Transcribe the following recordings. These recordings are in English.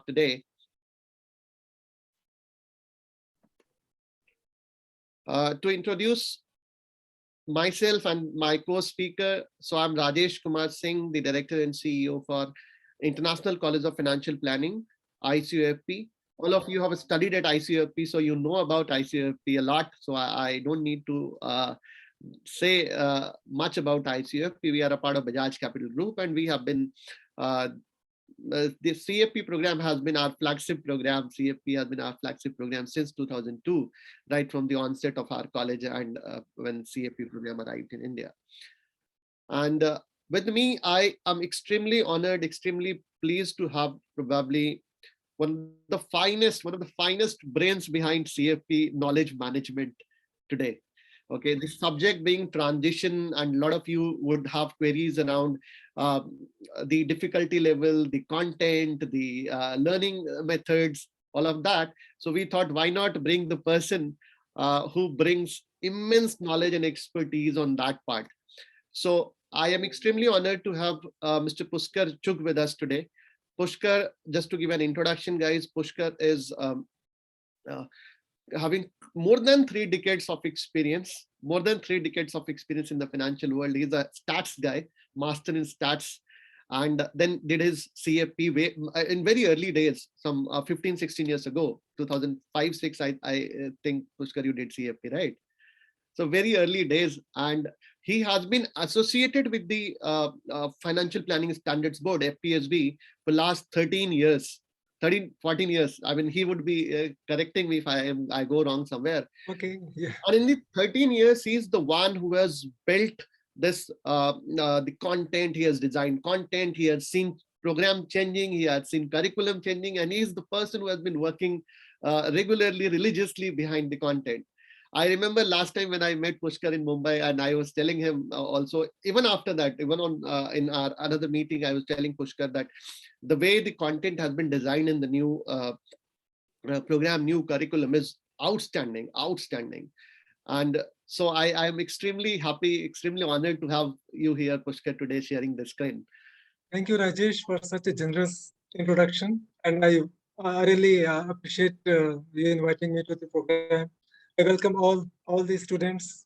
today. To introduce myself and my co-speaker, so I'm Rajesh Kumar Singh, the Director and CEO for International College of Financial Planning, ICOFP. All of you have studied at ICOFP, so you know about ICOFP a lot. So I don't need to say much about ICOFP. We are a part of Bajaj Capital Group, and we have been the CFP program has been our flagship program. CFP has been our flagship program since 2002, right from the onset of our college and when CFP program arrived in India. And with me, I am extremely honored, extremely pleased to have probably one of the finest brains behind CFP knowledge management today. Okay, the subject being transition, and a lot of you would have queries around the difficulty level, the content, the learning methods, all of that. So we thought, why not bring the person who brings immense knowledge and expertise on that part. So I am extremely honored to have Mr. Pushkar Chugh with us today. Pushkar, just to give an introduction, guys, Pushkar is having more than 3 decades of experience, in the financial world. He's a stats guy, master in stats, and then did his CFP way, in very early days, some 15, 16 years ago, 2005, 6, I think, Pushkar, you did CFP, right? So very early days, and he has been associated with the Financial Planning Standards Board, FPSB, for last 13 years. 14 years. I mean, he would be correcting me if I go wrong somewhere. Okay. Yeah. And in the 13 years, he's the one who has built this, the content. He has designed content. He has seen program changing. He has seen curriculum changing, and he's the person who has been working regularly, religiously behind the content. I remember last time when I met Pushkar in Mumbai, and I was telling him also, even after that, even on in our another meeting, I was telling Pushkar that the way the content has been designed in the new program, new curriculum is outstanding. And so I am extremely happy, extremely honored to have you here, Pushkar, today sharing the screen. Thank you, Rajesh, for such a generous introduction. And I really appreciate you inviting me to the program. I welcome all the students.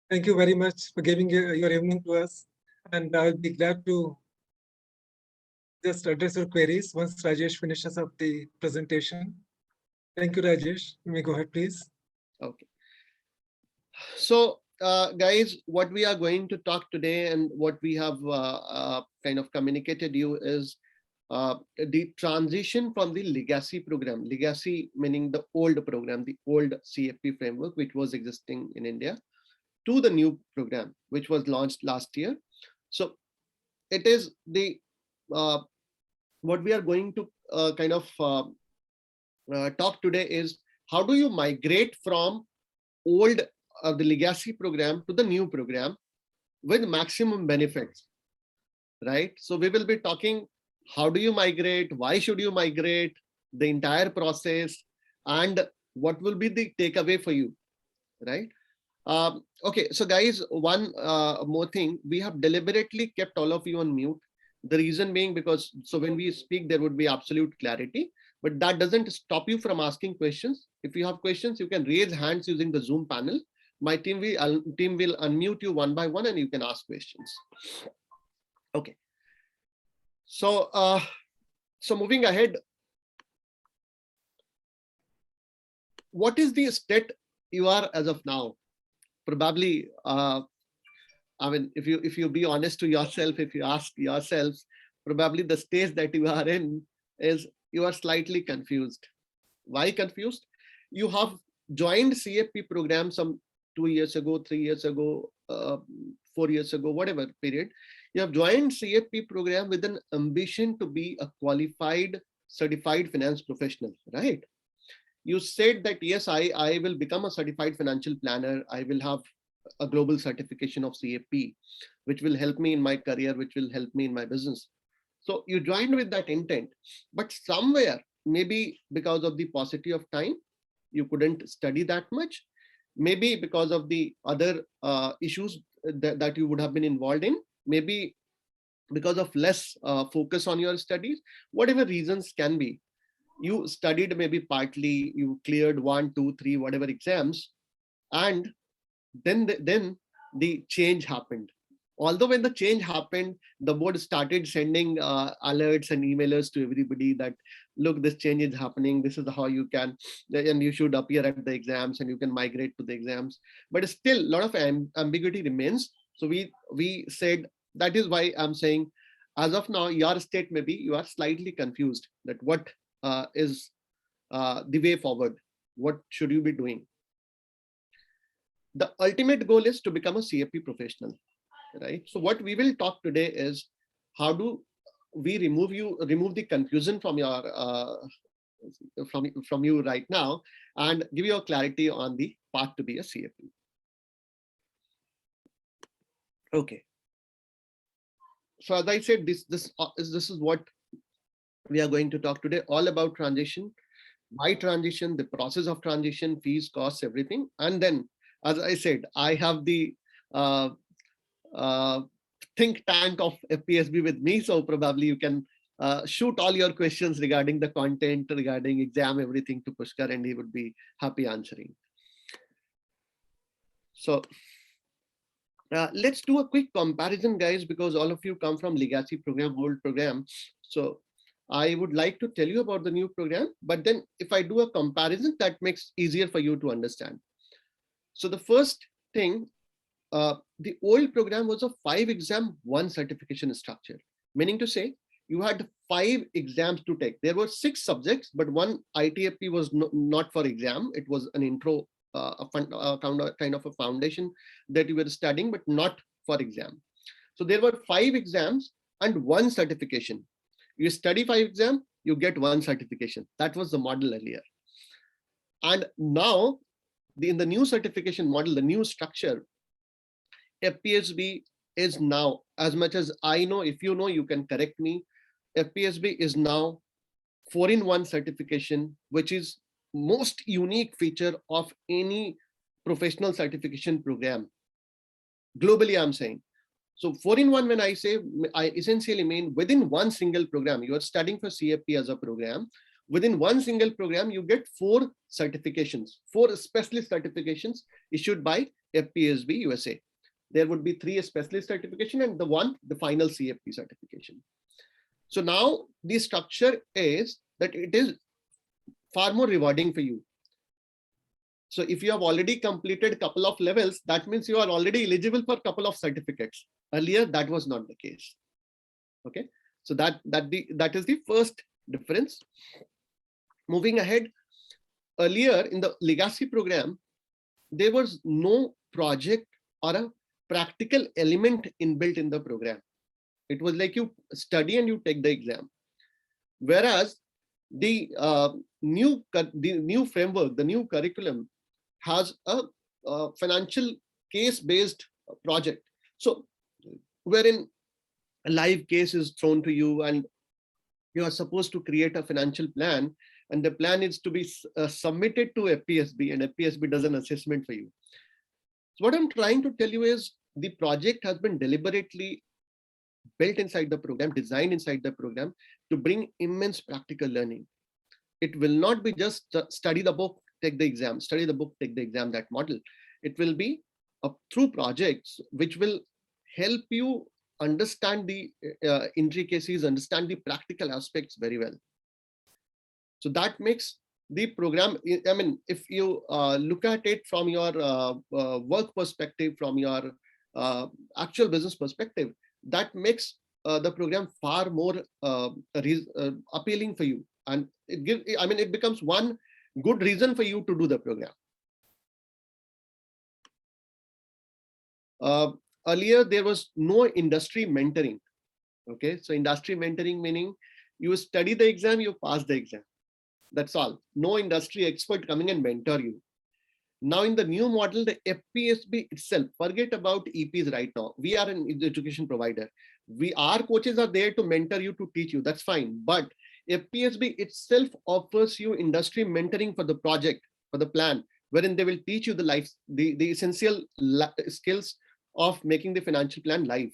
Thank you very much for giving your evening to us. And I'll be glad to just address your queries once Rajesh finishes up the presentation. Thank you, Rajesh. You may go ahead, please. Okay. So, guys, what we are going to talk today and what we have kind of communicated you is the transition from the legacy program, legacy meaning the old program, the old CFP framework, which was existing in India, to the new program, which was launched last year. So it is the what we are going to kind of talk today is how do you migrate from old the legacy program to the new program with maximum benefits, right? So we will be talking how do you migrate, why should you migrate, the entire process, and what will be the takeaway for you, right? Okay, so guys, one more thing, we have deliberately kept all of you on mute. The reason being because so when we speak, there would be absolute clarity, but that doesn't stop you from asking questions. If you have questions, you can raise hands using the Zoom panel. My team will unmute you one by one and you can ask questions. Okay. So, so moving ahead, what is the state you are as of now? Probably, I mean, if you be honest to yourself, if you ask yourselves, probably the stage that you are in is you are slightly confused. Why confused? You have joined CFP program some 2 years ago, 3 years ago, 4 years ago, whatever period. You have joined CFP program with an ambition to be a qualified, certified finance professional, right? You said that, yes, I will become a certified financial planner. I will have a global certification of CFP, which will help me in my career, which will help me in my business. So you joined with that intent, but somewhere, maybe because of the paucity of time, you couldn't study that much. Maybe because of the other issues that you would have been involved in, maybe because of less focus on your studies, whatever reasons can be. you studied maybe partly, you cleared 1, 2, 3, whatever exams, and then the change happened. Although when the change happened, the board started sending alerts and emailers to everybody that, look, this change is happening, this is how you can, and you should appear at the exams and you can migrate to the exams. But still a lot of ambiguity remains. So we said, that is why I'm saying, as of now, your state maybe you are slightly confused that what is the way forward, what should you be doing. The ultimate goal is to become a CFP professional, right? So what we will talk today is, how do we remove the confusion from your from you right now, and give you a clarity on the path to be a CFP. Okay. So as I said, this is what we are going to talk today, all about transition, why transition, the process of transition, fees, costs, everything. And then, as I said, I have the think tank of FPSB with me, so probably you can shoot all your questions regarding the content, regarding exam, everything to Pushkar, and he would be happy answering. So let's do a quick comparison, guys, because all of you come from legacy program, old program. So I would like to tell you about the new program, but then if I do a comparison, that makes easier for you to understand. So the first thing, the old program was a 5 exam, 1 certification structure, meaning to say you had 5 exams to take. There were 6 subjects, but one ITFP was not for exam. It was an intro, kind of a foundation that you were studying, but not for exam. So there were 5 exams and 1 certification. You study 5 exams, you get 1 certification. That was the model earlier. And now, in the new certification model, the new structure, FPSB is now, as much as I know, if you know, you can correct me, FPSB is now 4-in-1 certification, which is most unique feature of any professional certification program. Globally, I'm saying. So 4-in-1, when I say, I essentially mean within one single program. You are studying for CFP as a program. Within one single program, you get 4 certifications, 4 specialist certifications issued by FPSB USA. There would be 3 specialist certification and the final CFP certification. So now the structure is that it is far more rewarding for you. So if you have already completed a couple of levels, that means you are already eligible for a couple of certificates. Earlier, that was not the case. Okay, so that is the first difference. Moving ahead, earlier in the legacy program, there was no project or a practical element inbuilt in the program. It was like you study and you take the exam. Whereas the new framework, the new curriculum has a financial case-based project. So wherein a live case is thrown to you and you are supposed to create a financial plan, and the plan is to be submitted to FPSB, and FPSB does an assessment for you. So what I'm trying to tell you is the project has been deliberately built inside the program, designed inside the program to bring immense practical learning. It will not be just study the book, take the exam, study the book, take the exam, that model. It will be through projects which will help you understand the intricacies, understand the practical aspects very well. So that makes the program, I mean, if you look at it from your work perspective, from your actual business perspective, that makes the program far more appealing for you. And it becomes one good reason for you to do the program. Earlier, there was no industry mentoring. Okay, so industry mentoring meaning you study the exam, you pass the exam. That's all. No industry expert coming and mentor you. Now in the new model, the FPSB itself, forget about EPs right now. We are an education provider. Our coaches are there to mentor you, to teach you. That's fine. But FPSB itself offers you industry mentoring for the project, for the plan, wherein they will teach you the essential skills of making the financial plan live,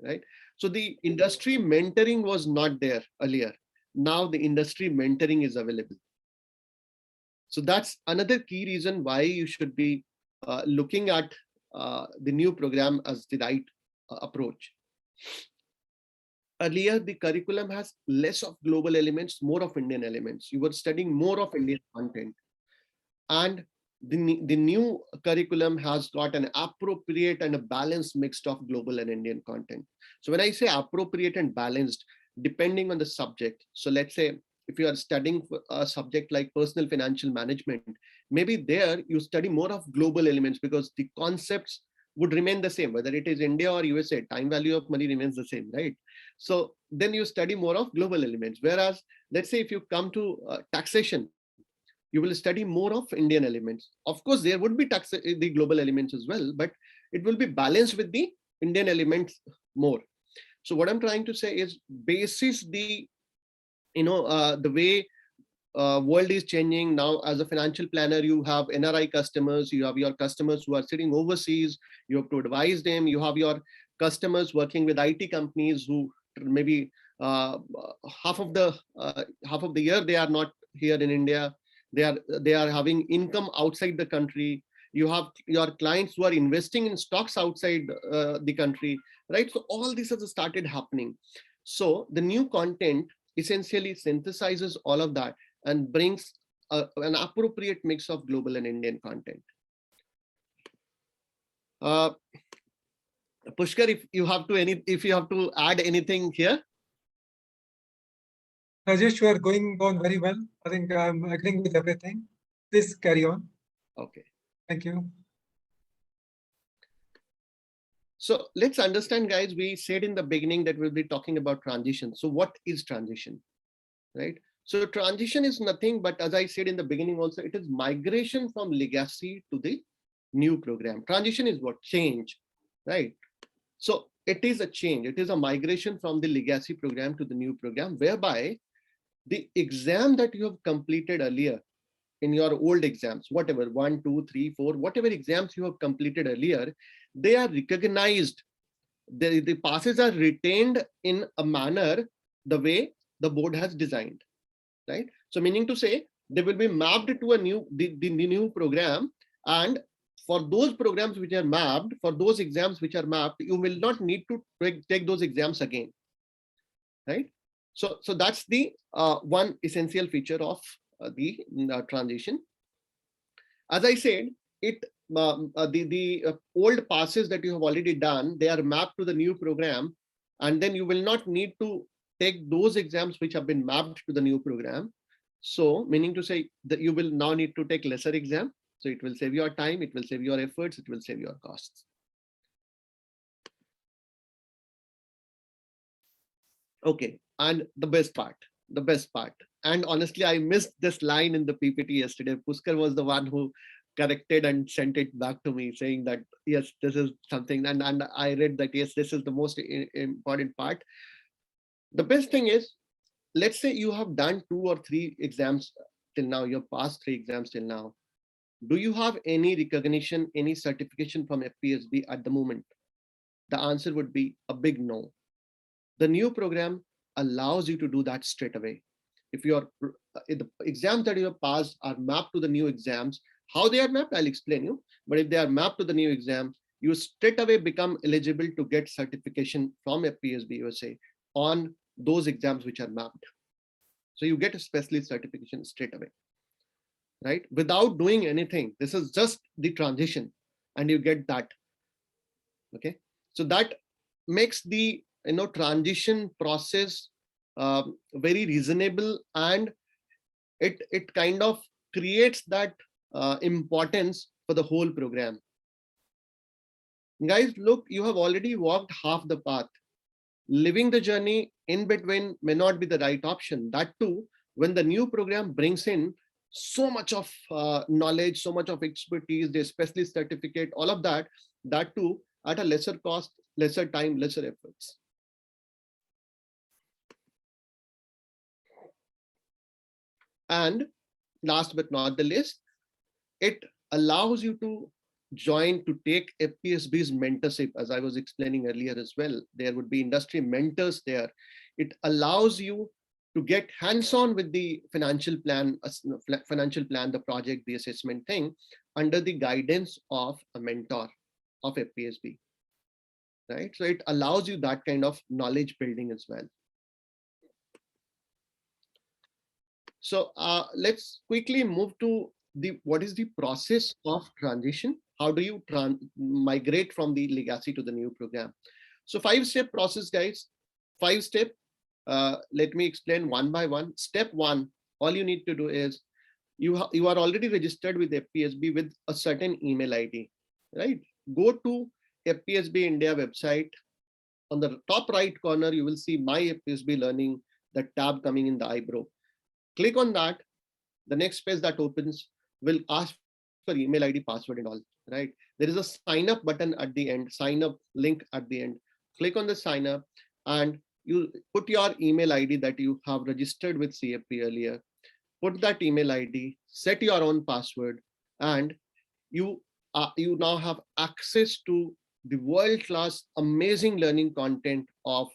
right? So the industry mentoring was not there earlier. now the industry mentoring is available. So that's another key reason why you should be looking at the new program as the right approach. Earlier, the curriculum has less of global elements, more of Indian elements. You were studying more of Indian content. And the new curriculum has got an appropriate and a balanced mix of global and Indian content. So when I say appropriate and balanced, depending on the subject, so let's say if you are studying a subject like personal financial management, maybe there you study more of global elements because the concepts would remain the same, whether it is India or USA, time value of money remains the same, right? So then you study more of global elements. Whereas, let's say if you come to taxation, you will study more of Indian elements. Of course, there would be the global elements as well, but it will be balanced with the Indian elements more. So what I'm trying to say is, basis the the way world is changing now. As a financial planner, you have NRI customers, you have your customers who are sitting overseas, you have to advise them, you have your customers working with IT companies who maybe half of the year they are not here in India. They are having income outside the country. You have your clients who are investing in stocks outside the country, right? So all this has started happening. So the new content essentially synthesizes all of that and brings an appropriate mix of global and Indian content. Pushkar, if you have to add anything here. Rajesh, you are going on very well. I think I'm agreeing with everything. Please carry on. Okay. Thank you. So let's understand, guys, we said in the beginning that we'll be talking about transition. So what is transition, right? So transition is nothing but, as I said in the beginning also, it is migration from legacy to the new program. Transition is what? Change, right? So it is a change. It is a migration from the legacy program to the new program, whereby the exam that you have completed earlier in your old exams, whatever, 1, 2, 3, 4, whatever exams you have completed earlier, they are recognized. The passes are retained in a manner the way the board has designed, right? So meaning to say, they will be mapped to a new the new program, and for those programs which are mapped, for those exams which are mapped, you will not need to take those exams again, right? So that's the one essential feature of the transition. As I said, the old passes that you have already done, they are mapped to the new program, and then you will not need to take those exams which have been mapped to the new program. So meaning to say that you will now need to take lesser exam. So it will save your time, it will save your efforts, it will save your costs. Okay, and the best part. And honestly, I missed this line in the PPT yesterday. Pushkar was the one who corrected and sent it back to me saying that, yes, this is something. And I read that, yes, this is the most important part. The best thing is, let's say you have done 2 or 3 exams till now, you have passed 3 exams till now. Do you have any recognition, any certification from FPSB at the moment? The answer would be a big no. The new program allows you to do that straight away. If the exams that you have passed are mapped to the new exams, how they are mapped, I'll explain you. But if they are mapped to the new exam, you straight away become eligible to get certification from FPSB USA on those exams which are mapped. So you get a specialist certification straight away, right? Without doing anything. This is just the transition, and you get that. Okay, so that makes the transition process very reasonable, and it kind of creates that importance for the whole program. Guys, look, you have already walked half the path. Living the journey in between may not be the right option. That too, when the new program brings in so much of knowledge, so much of expertise, the specialist certificate, all of that, that too at a lesser cost, lesser time, lesser efforts. And last but not the least, it allows you to take FPSB's mentorship. As I was explaining earlier as well, there would be industry mentors there. It allows you to get hands-on with the financial plan, the project, the assessment thing, under the guidance of a mentor of FPSB, right? So it allows you that kind of knowledge building as well. So let's quickly move to what is the process of transition? How do you migrate from the legacy to the new program? So 5-step process, guys. 5-step. Let me explain one by one. Step 1, all you need to do is you are already registered with FPSB with a certain email ID, right? Go to FPSB India website. On the top right corner, you will see My FPSB Learning, the tab coming in the eyebrow. Click on that. The next page that opens will ask for email ID, password and all, right? There is a sign up button at the end, sign up link at the end. Click on the sign up and you put your email ID that you have registered with CFP earlier. Put that email ID, set your own password, and you now have access to the world-class amazing learning content of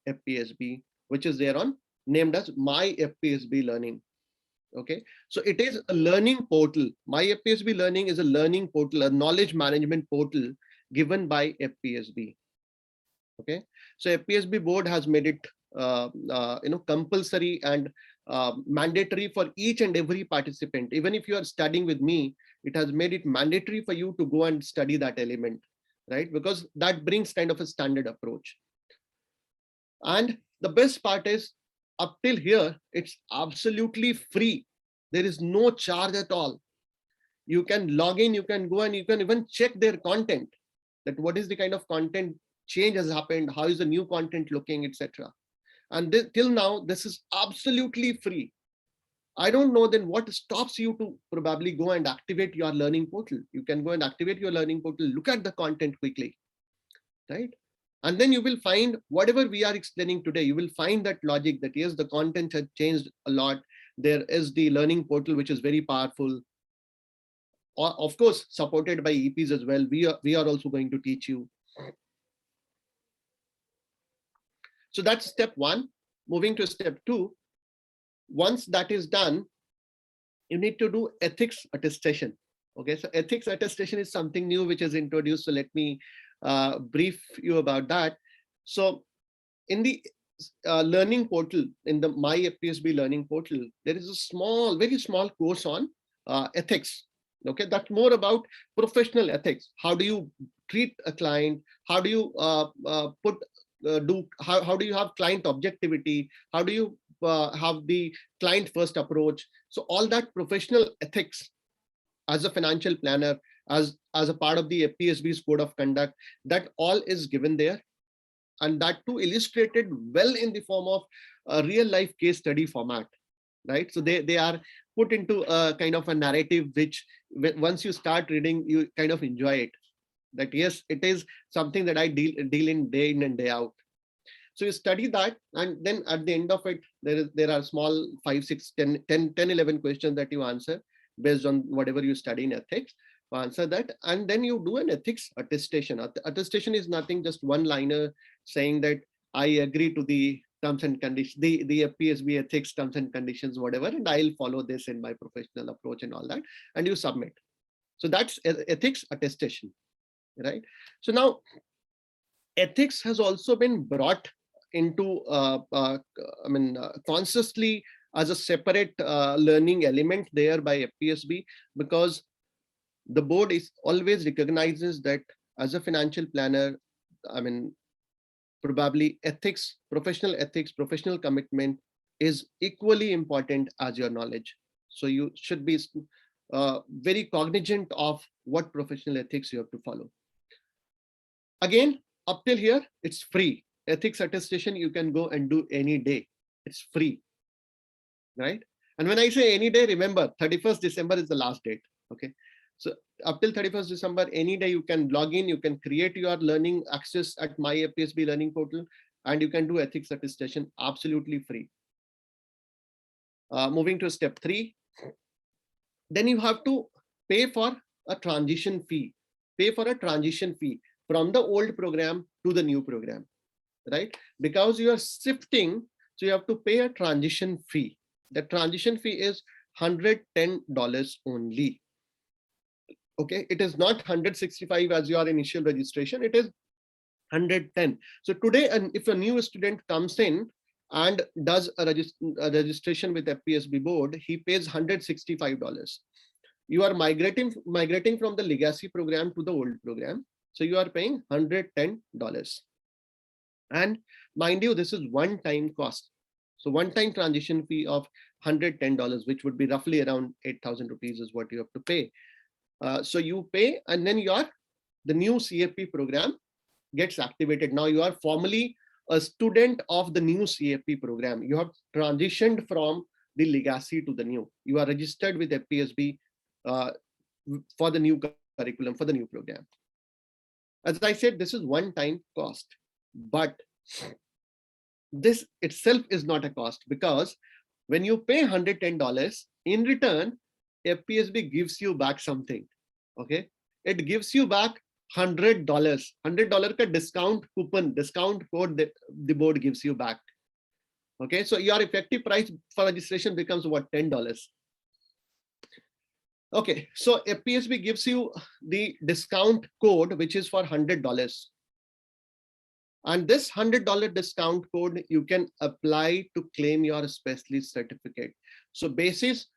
FPSB, which is there on named as My FPSB Learning. Okay, so it is a learning portal. My FPSB Learning is a learning portal, a knowledge management portal given by FPSB. Okay, so FPSB board has made it compulsory and mandatory for each and every participant. Even if you are studying with me, it has made it mandatory for you to go and study that element, right? Because that brings kind of a standard approach. And the best part is, up till here, it's absolutely free. There is no charge at all. You can log in, you can go and you can even check their content, that what is the kind of content change has happened, how is the new content looking, etc. And till now, this is absolutely free. I don't know then what stops you to probably go and activate your learning portal. You can go and activate your learning portal, look at the content quickly, right? And then you will find whatever we are explaining today, you will find that logic that yes, the content has changed a lot. There is the learning portal, which is very powerful. Of course, supported by EPs as well. We are also going to teach you. So that's step 1. Moving to step 2. Once that is done, you need to do ethics attestation. Okay, so ethics attestation is something new which is introduced. So let me brief you about that. So in the learning portal, in the My FPSB Learning portal, there is a very small course on ethics. Okay, that's more about professional ethics. How do you treat a client? How do you how do you have client objectivity? How do you have the client first approach? So all that professional ethics as a financial planner, as a part of the FPSB's code of conduct, that all is given there. And that too illustrated well in the form of a real life case study format, right? So they are put into a kind of a narrative, which once you start reading, you kind of enjoy it. That yes, it is something that I deal in day in and day out. So you study that, and then at the end of it, there are small 5, 6, 10, 11 questions that you answer based on whatever you study in ethics. Answer that, and then you do an ethics attestation. Attestation is nothing, just one liner saying that I agree to the terms and conditions, the FPSB ethics terms and conditions, whatever, and I'll follow this in my professional approach and all that, and you submit. So that's ethics attestation, right? So now ethics has also been brought into consciously as a separate learning element there by FPSB, because the board is always recognizes that as a financial planner, probably ethics, professional commitment is equally important as your knowledge. So you should be very cognizant of what professional ethics you have to follow. Again, up till here, it's free. Ethics attestation, you can go and do any day. It's free, right? And when I say any day, remember 31st December is the last date. Okay. So up till 31st December, any day you can log in, you can create your learning access at My FPSB Learning portal, and you can do ethics attestation absolutely free. Moving to step 3, then you have to pay for a transition fee. Pay for a transition fee from the old program to the new program, right? Because you are shifting So you have to pay a transition fee. The transition fee is $110 only. Okay, it is not 165 as your initial registration, it is 110. So today, and if a new student comes in and does a registration with FPSB board, he pays $165. You are migrating from the legacy program to the old program, so you are paying $110. And mind you, this is one-time cost. So one-time transition fee of $110, which would be roughly around 8,000 rupees, is what you have to pay. So you pay, and then the new CFP program gets activated. Now you are formally a student of the new CFP program. You have transitioned from the legacy to the new. You are registered with FPSB for the new curriculum, for the new program. As I said, this is one-time cost, but this itself is not a cost, because when you pay $110, in return, FPSB gives you back something. Okay, it gives you back $100. $100 ka discount coupon, discount code that the board gives you back. Okay, so your effective price for registration becomes what, $10. Okay, so FPSB gives you the discount code, which is for $100. And this $100 discount code you can apply to claim your specialist certificate. So basis,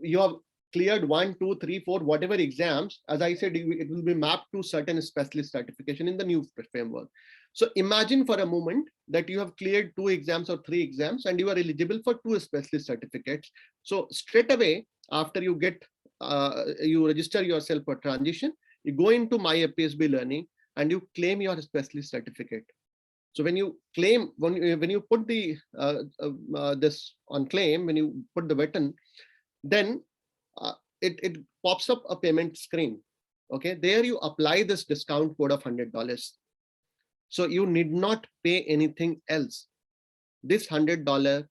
you have cleared 1, 2, 3, 4, whatever exams, as I said, it will be mapped to certain specialist certification in the new framework. So imagine for a moment that you have cleared 2 exams or 3 exams and you are eligible for 2 specialist certificates. So straight away, after you get, you register yourself for transition, you go into My FPSB Learning and you claim your specialist certificate. So when you claim, when you put the this on claim, when you put the button, then it pops up a payment screen. Okay, there you apply this discount code of $100. So you need not pay anything else. This $100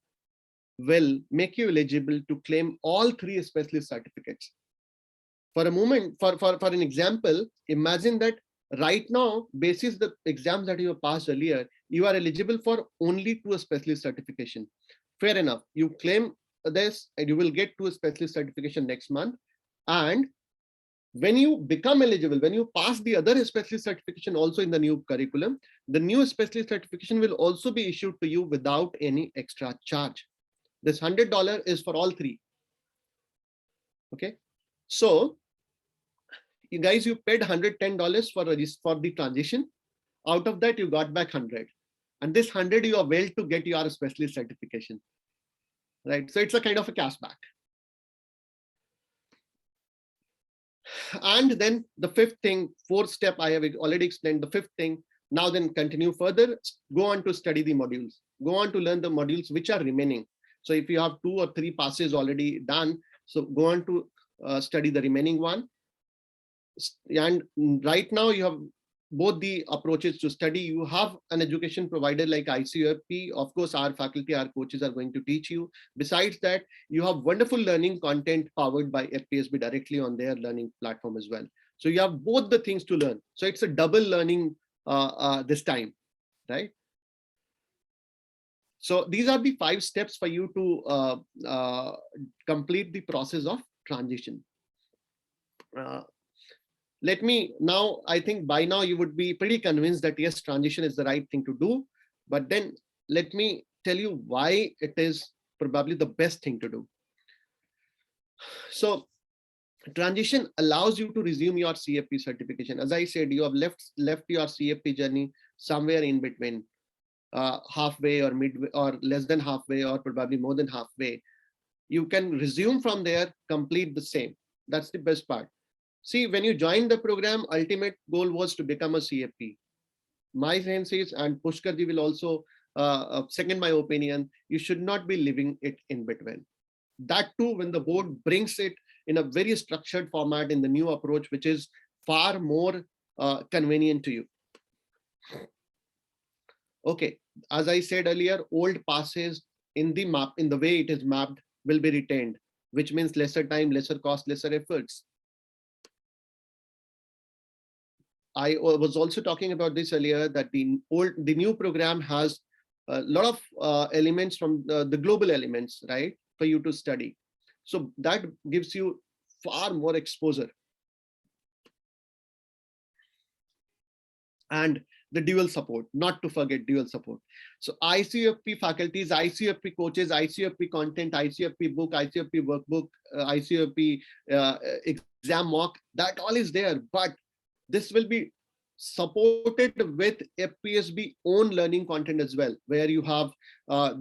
will make you eligible to claim all 3 specialist certificates. For a moment, for an example, imagine that right now, basis the exams that you have passed earlier, you are eligible for only 2 specialist certification. Fair enough. You claim this and you will get 2 specialist certification next month. And when you become eligible, when you pass the other specialist certification also in the new curriculum, the new specialist certification will also be issued to you without any extra charge. This $100 is for all 3. Okay, so you guys, you paid $110 for the transition. Out of that, you got back 100, and this 100 you availed to get your specialist certification, right? So it's a kind of a cashback. And then the 5th thing, 4th step, I have already explained. The 5th thing, now then continue further, go on to study the modules, go on to learn the modules which are remaining. So if you have 2 or 3 passes already done, so go on to study the remaining one. And right now you have both the approaches to study. You have an education provider like ICFP. Of course, our faculty, our coaches are going to teach you. Besides that, you have wonderful learning content powered by FPSB directly on their learning platform as well. So you have both the things to learn. So it's a double learning this time, right? So these are the 5 steps for you to complete the process of transition. Let me now, I think by now you would be pretty convinced that yes, transition is the right thing to do. But then let me tell you why it is probably the best thing to do. So transition allows you to resume your CFP certification. As I said, you have left your CFP journey somewhere in between, halfway or midway or less than halfway or probably more than halfway. You can resume from there, complete the same. That's the best part. See, when you join the program, ultimate goal was to become a CFP. My sense is, and Pushkarji will also second my opinion, you should not be living it in between. That too, when the board brings it in a very structured format in the new approach, which is far more convenient to you. Okay, as I said earlier, old passes in the map, in the way it is mapped, will be retained, which means lesser time, lesser cost, lesser efforts. I was also talking about this earlier, that the new program has a lot of elements from the global elements, right, for you to study. So that gives you far more exposure. And the dual support, not to forget dual support. So ICFP faculties, ICFP coaches, ICFP content, ICFP book, ICFP workbook, ICFP exam mock, that all is there. But this will be supported with FPSB own learning content as well, where you have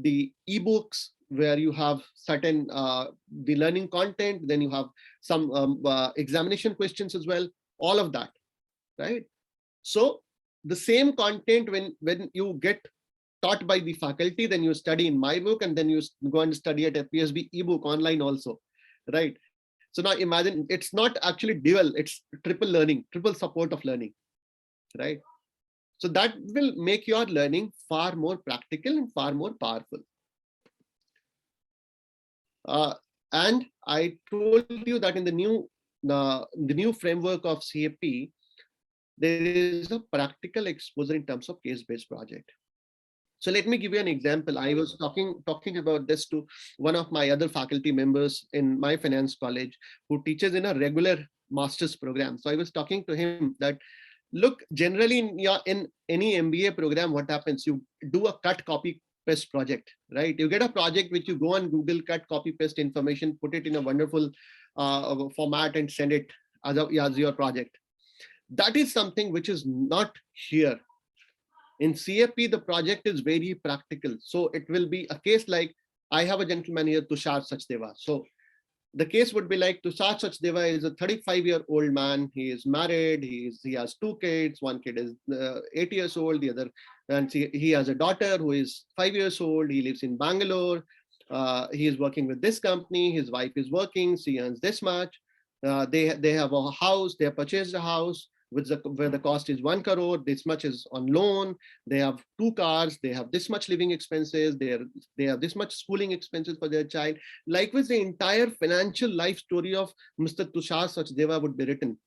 the ebooks, where you have certain the learning content, then you have some examination questions as well, all of that, right? So the same content, when you get taught by the faculty, then you study in my book, and then you go and study at FPSB ebook online also, right? So now imagine, it's not actually dual, it's triple learning, triple support of learning, right? So that will make your learning far more practical and far more powerful. And I told you that in the new framework of CFP, there is a practical exposure in terms of case-based project. So let me give you an example. I was talking about this to one of my other faculty members in my finance college who teaches in a regular master's program. So I was talking to him that, look, generally in any MBA program, what happens? You do a cut, copy, paste project, right? You get a project which you go on Google, cut, copy, paste information, put it in a wonderful format and send it as your project. That is something which is not here. In CFP, the project is very practical. So it will be a case like, I have a gentleman here, Tushar Sachdeva. So the case would be like, Tushar Sachdeva is a 35-year-old man. He is married. He has 2 kids. One kid is 8 years old. The other, and he has a daughter who is 5 years old. He lives in Bangalore. He is working with this company. His wife is working. She earns this much. They have a house. They have purchased a house where the cost is 1 crore, this much is on loan. They have 2 cars, they have this much living expenses, they have this much schooling expenses for their child. Likewise, the entire financial life story of Mr. Tushar Sachdeva would be written.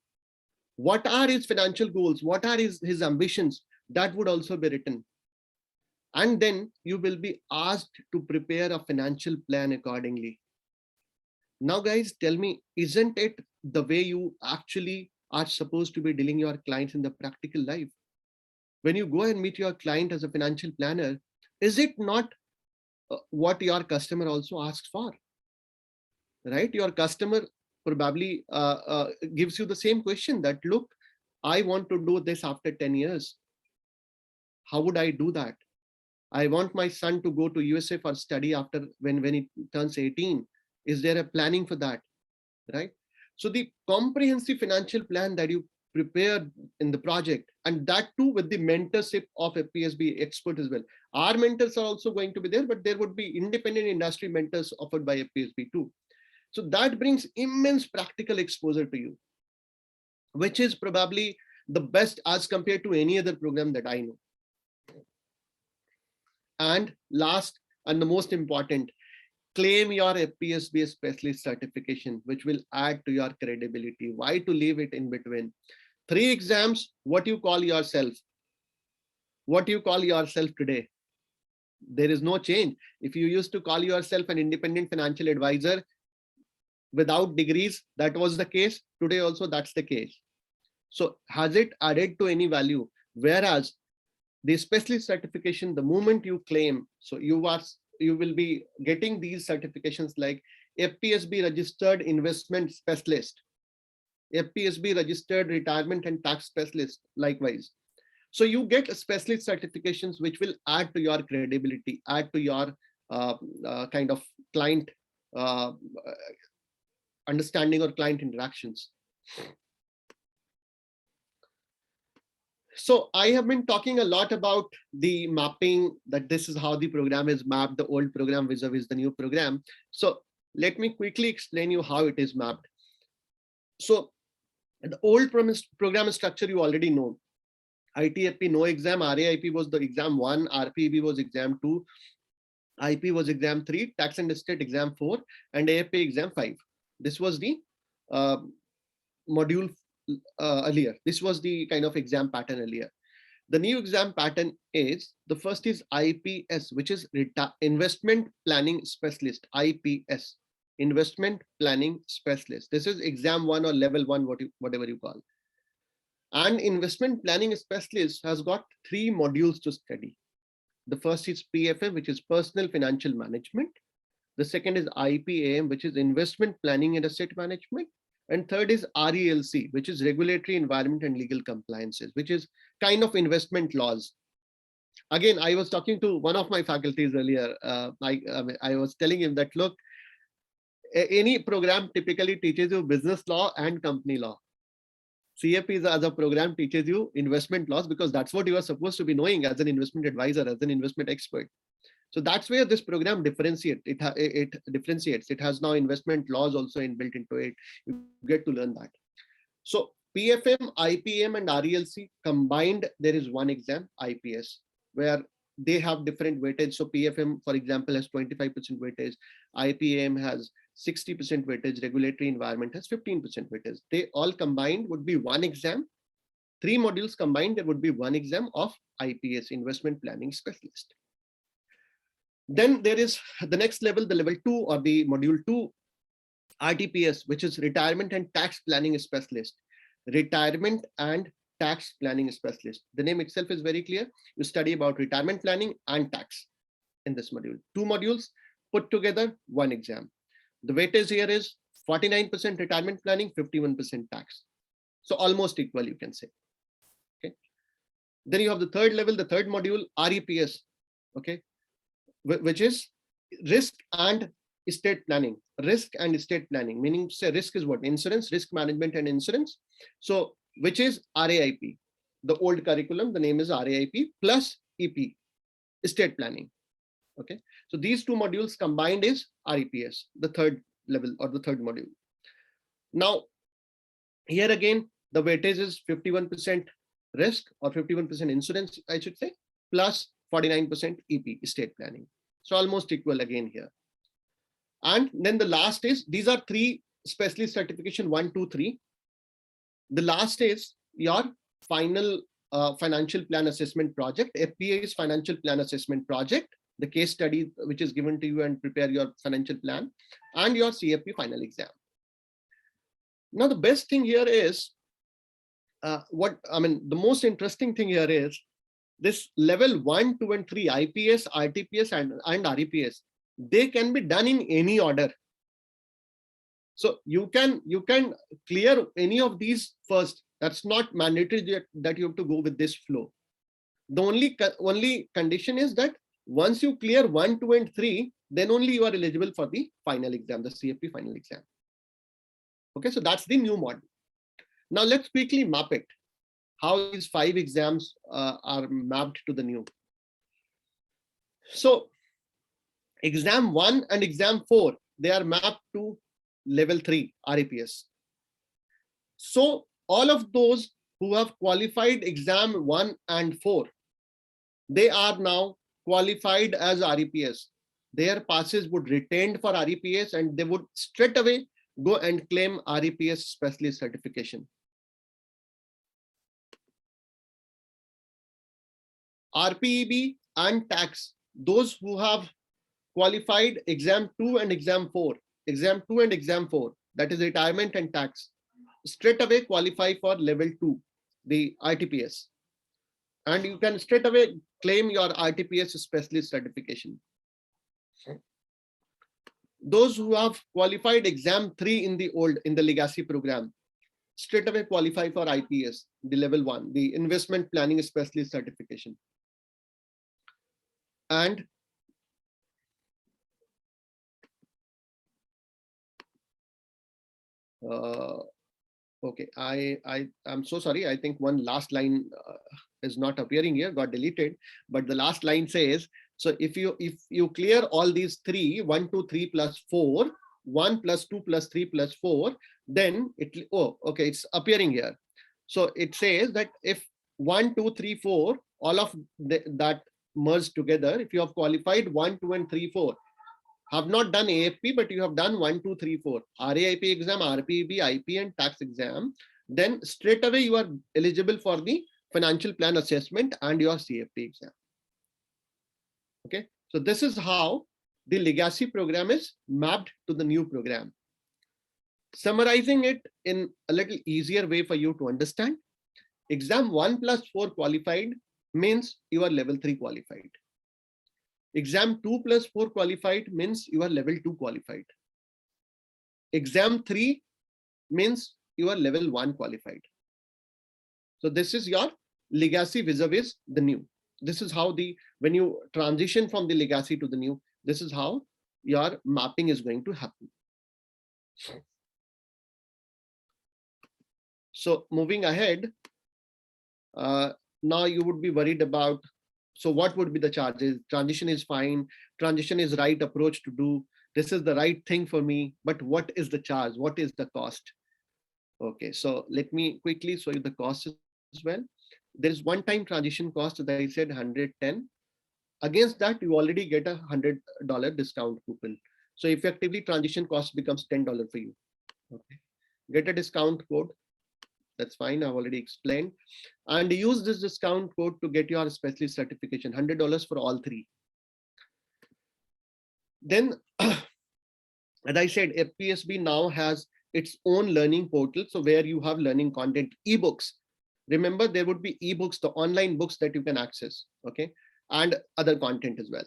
What are his financial goals? What are his ambitions? That would also be written. And then you will be asked to prepare a financial plan accordingly. Now, guys, tell me, isn't it the way you actually are supposed to be dealing your clients in the practical life? When you go and meet your client as a financial planner, is it not what your customer also asks for? Right? Your customer probably gives you the same question that, look, I want to do this after 10 years. How would I do that? I want my son to go to USA for study after when he turns 18. Is there a planning for that? Right? So the comprehensive financial plan that you prepare in the project, and that too with the mentorship of a FPSB expert as well. Our mentors are also going to be there, but there would be independent industry mentors offered by FPSB too. So that brings immense practical exposure to you, which is probably the best as compared to any other program that I know. And last and the most important, claim your FPSB specialist certification, which will add to your credibility. Why to leave it in between? 3 exams, what you call yourself? What you call yourself today? There is no change. If you used to call yourself an independent financial advisor without degrees, that was the case. Today also that's the case. So has it added to any value? Whereas the specialist certification, the moment you claim, so you will be getting these certifications like FPSB registered investment specialist, FPSB registered retirement and tax specialist, likewise. So you get specialist certifications which will add to your credibility, add to your kind of client understanding or client interactions. So I have been talking a lot about the mapping, that this is how the program is mapped, the old program vis-a-vis the new program. So let me quickly explain you how it is mapped. So the old program structure you already know. ITFP no exam, RAIP was the exam 1, RPEB was exam 2, IP was exam 3, tax and estate exam 4, and AFP exam 5. This was the module earlier. This was the kind of exam pattern earlier. The new exam pattern is, the first is IPS, which is Investment Planning Specialist, IPS, Investment Planning Specialist. This is exam 1 or level 1, whatever you call. And Investment Planning Specialist has got 3 modules to study. The first is PFM, which is Personal Financial Management. The second is IPAM, which is Investment Planning and Asset Management. And third is RELC, which is Regulatory Environment and Legal Compliances, which is kind of investment laws. Again, I was talking to one of my faculties earlier. I was telling him that, look, any program typically teaches you business law and company law. CFP as a program teaches you investment laws because that's what you are supposed to be knowing as an investment advisor, as an investment expert. So that's where this program differentiates. It differentiates. It has now investment laws also inbuilt into it. You get to learn that. So PFM, IPM, and RELC combined, there is one exam, IPS, where they have different weightage. So PFM, for example, has 25% weightage. IPM has 60% weightage. Regulatory environment has 15% weightage. They all combined would be one exam. 3 modules combined, there would be one exam of IPS, Investment Planning Specialist. Then there is the next level, the level 2 or the module 2, RTPS, which is Retirement and Tax Planning Specialist. Retirement and Tax Planning Specialist. The name itself is very clear. You study about retirement planning and tax in this module. 2 modules put together, one exam. The weightage here is 49% retirement planning, 51% tax. So almost equal, you can say. Okay. Then you have the third level, the third module, REPS. Okay. Which is risk and estate planning. Risk and estate planning, meaning say risk is what? Insurance, risk management and insurance. So which is RAIP. The old curriculum, the name is RAIP plus EP, estate planning. Okay. So these 2 modules combined is REPS, the third level or the third module. Now, here again, the weightage is 51% risk or 51% insurance, I should say, plus 49% EP, estate planning. So almost equal again here. And then the last is, these are 3 specialist certification, 1, 2, 3. The last is your final financial plan assessment project. FPA is financial plan assessment project, the case study which is given to you and prepare your financial plan, and your CFP final exam. Now, the best thing here is, the most interesting thing here is this level 1, 2, and 3, IPS, RTPS, and REPS, they can be done in any order. So you can clear any of these first. That's not mandatory that you have to go with this flow. The only condition is that once you clear 1, 2, and 3, then only you are eligible for the final exam, the CFP final exam. Okay, so that's the new model. Now let's quickly map it. How these 5 exams are mapped to the new. So exam 1 and exam 4, they are mapped to level 3 REPS. So all of those who have qualified exam 1 and 4, they are now qualified as REPS. Their passes would retained for REPS and they would straight away go and claim REPS specialist certification. RPEB and tax, those who have qualified exam 2 and exam 4, that is retirement and tax, straight away qualify for level 2, the RTPS. And you can straight away claim your RTPS specialist certification. Those who have qualified exam 3 in the legacy program, straight away qualify for IPS, the level 1, the investment planning specialist certification. And okay, I'm so sorry. I think one last line is not appearing here, got deleted. But the last line says, so if you clear all these 3, 1, 2, 3 plus 4, 1 plus 2 plus 3 plus 4, then it's appearing here. So it says that if 1, 2, 3, 4, all of that merged together, if you have qualified 1, 2, and 3, 4, have not done AFP, but you have done 1, 2, 3, 4, RAIP exam, RPEB, IP, and tax exam, then straight away you are eligible for the financial plan assessment and your CFP exam. Okay, so this is how the legacy program is mapped to the new program. Summarizing it in a little easier way for you to understand, exam 1+4 qualified means you are level 3 qualified. Exam 2+4 qualified means you are level 2 qualified. Exam 3 means you are level 1 qualified. So this is your legacy vis-a-vis the new. This is how when you transition from the legacy to the new, this is how your mapping is going to happen. So moving ahead, now you would be worried about, so what would be the charges? Transition is fine. Transition is right approach to do. This is the right thing for me, but what is the charge? What is the cost? Okay, so let me quickly show you the cost as well. There is one-time transition cost, as I said, 110. Against that, you already get a $100 discount coupon. So effectively, transition cost becomes $10 for you. Okay, get a discount code. That's fine. I've already explained. And use this discount code to get your specialist certification, $100 for all three. Then, as I said, FPSB now has its own learning portal. So where you have learning content, ebooks. Remember, there would be ebooks, the online books that you can access, okay, and other content as well.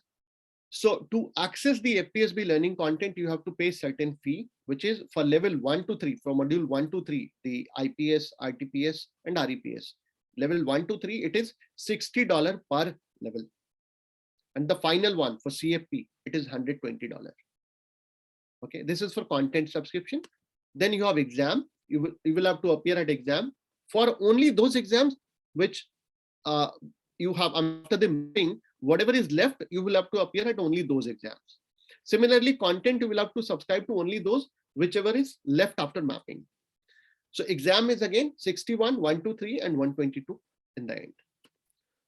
So to access the FPSB learning content, you have to pay certain fee, which is for level 1 to 3, for module 1 to 3, the IPS, RTPS, and REPS. Level 1 to 3, it is $60 per level. And the final one for CFP, it is $120. Okay, this is for content subscription. Then you have exam. You will have to appear at exam for only those exams which you have after the mapping. Whatever is left, you will have to appear at only those exams. Similarly, content, you will have to subscribe to only those whichever is left after mapping. So exam is again 61, 123, and 122 in the end.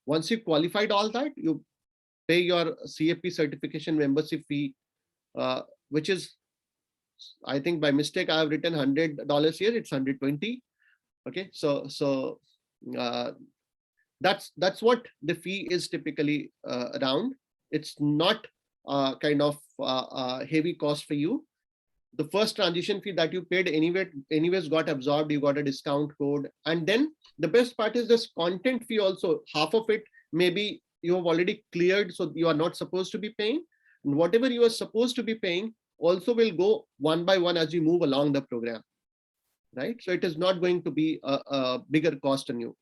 Once you qualified all that, you pay your CFP certification membership fee, which is, I think by mistake, I have written $100 here. It's 120. Okay, so that's what the fee is typically around. It's not kind of heavy cost for you. The first transition fee that you paid anyways got absorbed. You got a discount code, and then the best part is this content fee also. Half of it maybe you have already cleared, so you are not supposed to be paying. And whatever you are supposed to be paying also will go one by one as you move along the program, right? So it is not going to be a bigger cost on you.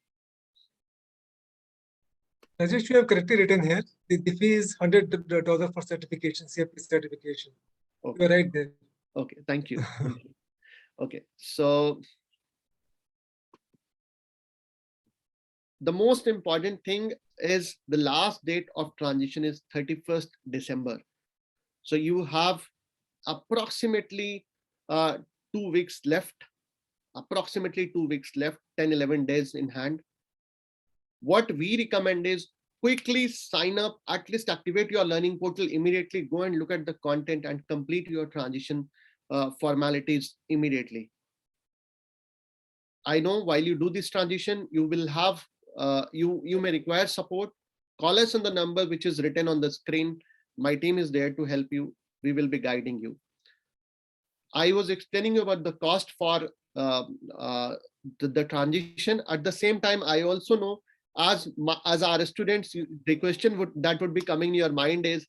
Rajesh, you have correctly written here. The fee is $100 for certification, CFP certification. Okay. You're right there. Okay, thank you. Thank you. Okay, so the most important thing is the last date of transition is 31st December. So you have approximately 2 weeks left, approximately 2 weeks left, 10, 11 days in hand. What we recommend is quickly sign up, at least activate your learning portal immediately, go and look at the content and complete your transition formalities immediately. I know while you do this transition, you will have, you may require support. Call us on the number which is written on the screen. My team is there to help you. We will be guiding you. I was explaining about the cost for the transition. At the same time, I also know as our students, the question that would be coming in your mind is,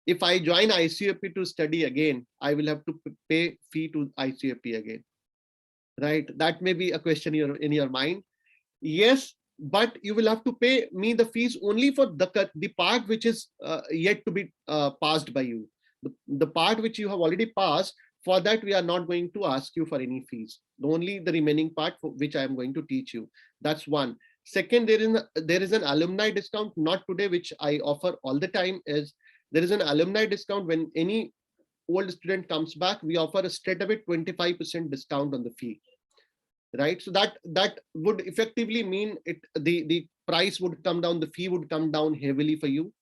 if I join ICFP to study again, I will have to pay fee to ICFP again, right? That may be a question in your mind. Yes, but you will have to pay me the fees only for the part which is yet to be passed by you. The part which you have already passed, for that we are not going to ask you for any fees. Only the remaining part for which I am going to teach you. That's one. Second, there is an alumni discount, not today, which I offer all the time. Is there is an alumni discount when any old student comes back, we offer a straight away 25% discount on the fee, right? So that would effectively mean the price would come down, the fee would come down heavily for you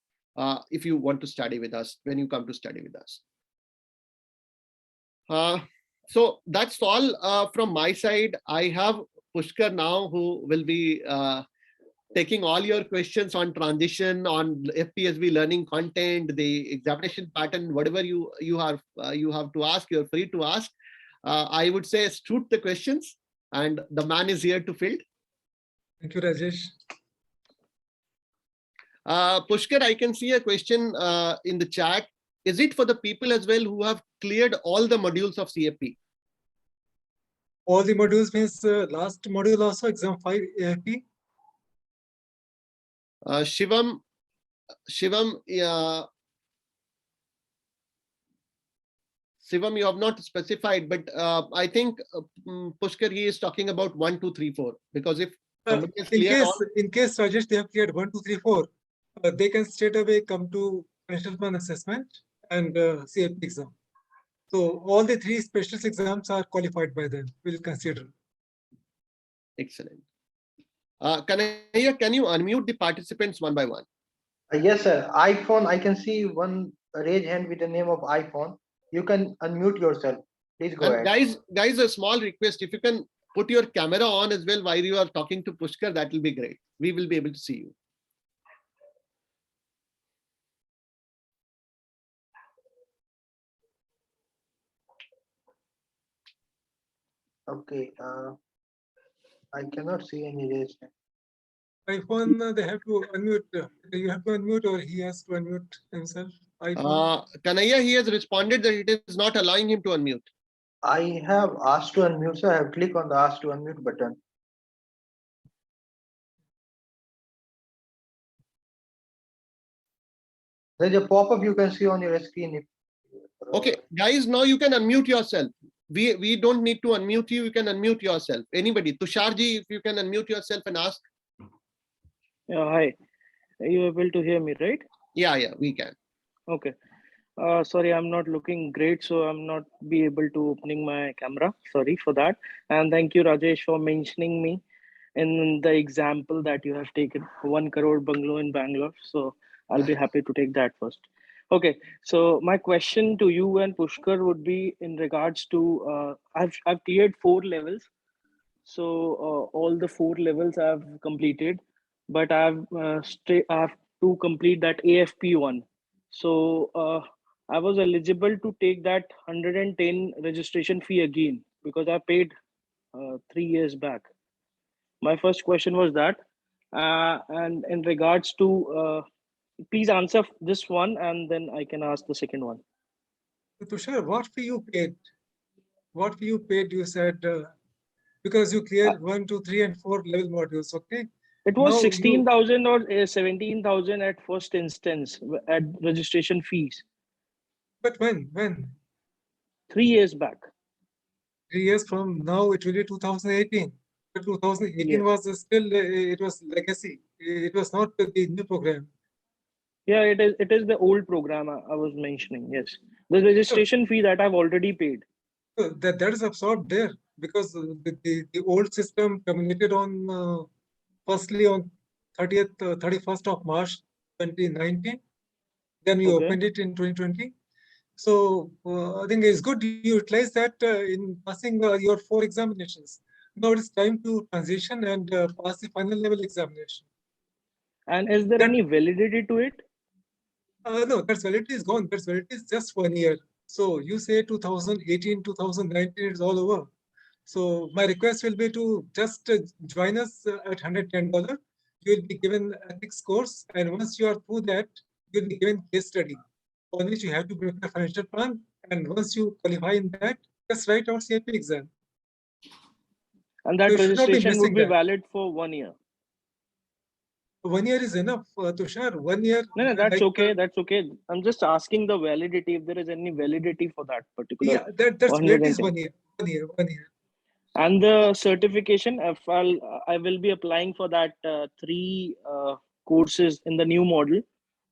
if you want to study with us, when you come to study with us. So that's all from my side. I have Pushkar now, who will be taking all your questions on transition, on FPSB learning content, the examination pattern, whatever you have to ask, you're free to ask. I would say shoot the questions, and the man is here to field. Thank you, Rajesh. Pushkar, I can see a question in the chat. Is it for the people as well who have cleared all the modules of CFP? All the modules means last module also, exam 5 AFP. Shivam, Shivam, you have not specified, but I think Pushkar, he is talking about 1, 2, 3, 4. Because if somebody has cleared in case Rajesh, they have cleared 1, 2, 3, 4, they can straight away come to financial plan assessment and CFP exam. So all the 3 specialist exams are qualified by them. We'll consider. Excellent. Kanhaiya, can you unmute the participants one by one? Yes, sir. iPhone, I can see one raise hand with the name of iPhone. You can unmute yourself. Please go And ahead. guys, a small request. If you can put your camera on as well while you are talking to Pushkar, that will be great. We will be able to see you. Okay. I cannot see any raise hand. iPhone, they have to unmute. You have to unmute, or he has to unmute himself. Kanhaiya, he has responded that it is not allowing him to unmute. I have asked to unmute, so I have clicked on the ask to unmute button. There's a pop-up you can see on your screen. Okay, guys, now you can unmute yourself. We don't need to unmute you. You can unmute yourself. Anybody, Tusharji, if you can unmute yourself and ask. Yeah, hi. Are you able to hear me, right? Yeah, we can. Okay. Sorry, I'm not looking great, so I'm not be able to opening my camera. Sorry for that. And thank you, Rajesh, for mentioning me in the example that you have taken, 1 crore bungalow in Bangalore. So I'll be happy to take that first. Okay, so my question to you and Pushkar would be in regards to I've cleared 4 levels. So all the 4 levels I've completed, but I have to complete that AFP one. So I was eligible to take that 110 registration fee again because I paid 3 years back. My first question was that, and in regards to, please answer this one, and then I can ask the second one. Tushar, what fee you paid? What fee you paid? You said because you cleared 1, 2, 3, and 4 level modules. Okay. It was 16,000 or 17,000 at first instance at registration fees. But when? 3 years back. 3 years from now, it will be 2018. But 2018 was still, it was legacy. It was not the new program. Yeah, it is the old program I was mentioning. Yes, the registration fee that I've already paid. So that is absorbed there because the old system terminated on firstly on 31st of March 2019. Then we opened it in 2020. So I think it's good you utilize that in passing your 4 examinations. Now it's time to transition and pass the final level examination. And is there any validity to it? No, that validity is gone. That validity is just 1 year. So you say 2018, 2019 is all over. So my request will be to just join us at $110. You will be given ethics course, and once you are through that, you will be given case study on which you have to prepare a financial plan. And once you qualify in that, just write out CFP exam. And that registration would be valid for 1 year. 1 year is enough, Tushar. 1 year. No, that's okay. That's okay. I'm just asking the validity, if there is any validity for that particular. Yeah, that's validity is 1 year. 1 year. 1 year. And the certification, if I will be applying for that 3 courses in the new model,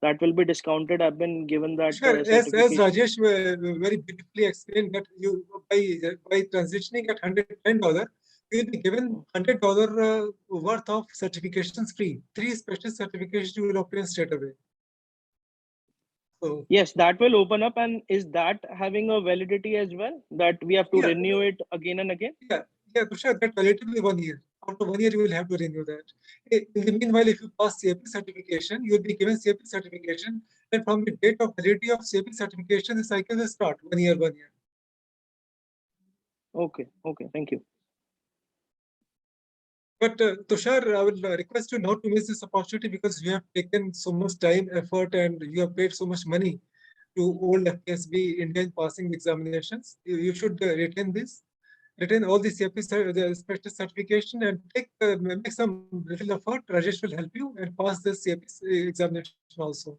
that will be discounted. I've been given that. Sure. As Rajesh very beautifully explained, that you by transitioning at $110, you will be given $100 worth of certifications free. 3 special certifications you will obtain straight away. So, yes, that will open up. And is that having a validity as well, that we have to renew it again and again? Yeah, Tushar, that validity will be 1 year. after 1 year you will have to renew that. In the meanwhile, if you pass CAP certification, you will be given CAP certification, and from the date of validity of CAP certification, the cycle will start 1 year, 1 year. Okay, thank you. But Tushar, I will request you not to miss this opportunity because you have taken so much time, effort, and you have paid so much money to old FPSB Indian passing examinations. You should retain this, retain all the CAP the specialist certification, and make some little effort. Rajesh will help you and pass this CAP examination also.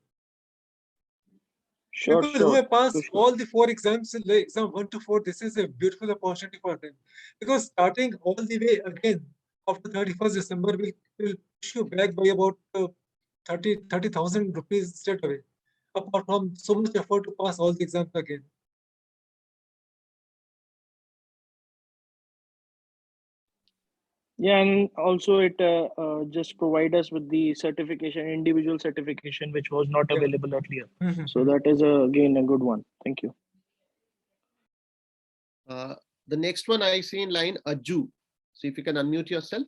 Sure, People who have passed sure. all the 4 exams, exam 1 to 4, this is a beautiful opportunity for them. Because starting all the way again after 31st December will push you back by about 30,000 rupees straight away. Apart from so much effort to pass all the exams again. Yeah, and also it just provide us with the certification, individual certification, which was not Yeah. available earlier. So that is again a good one. Thank you. The next one I see in line, Ajju. So if you can unmute yourself.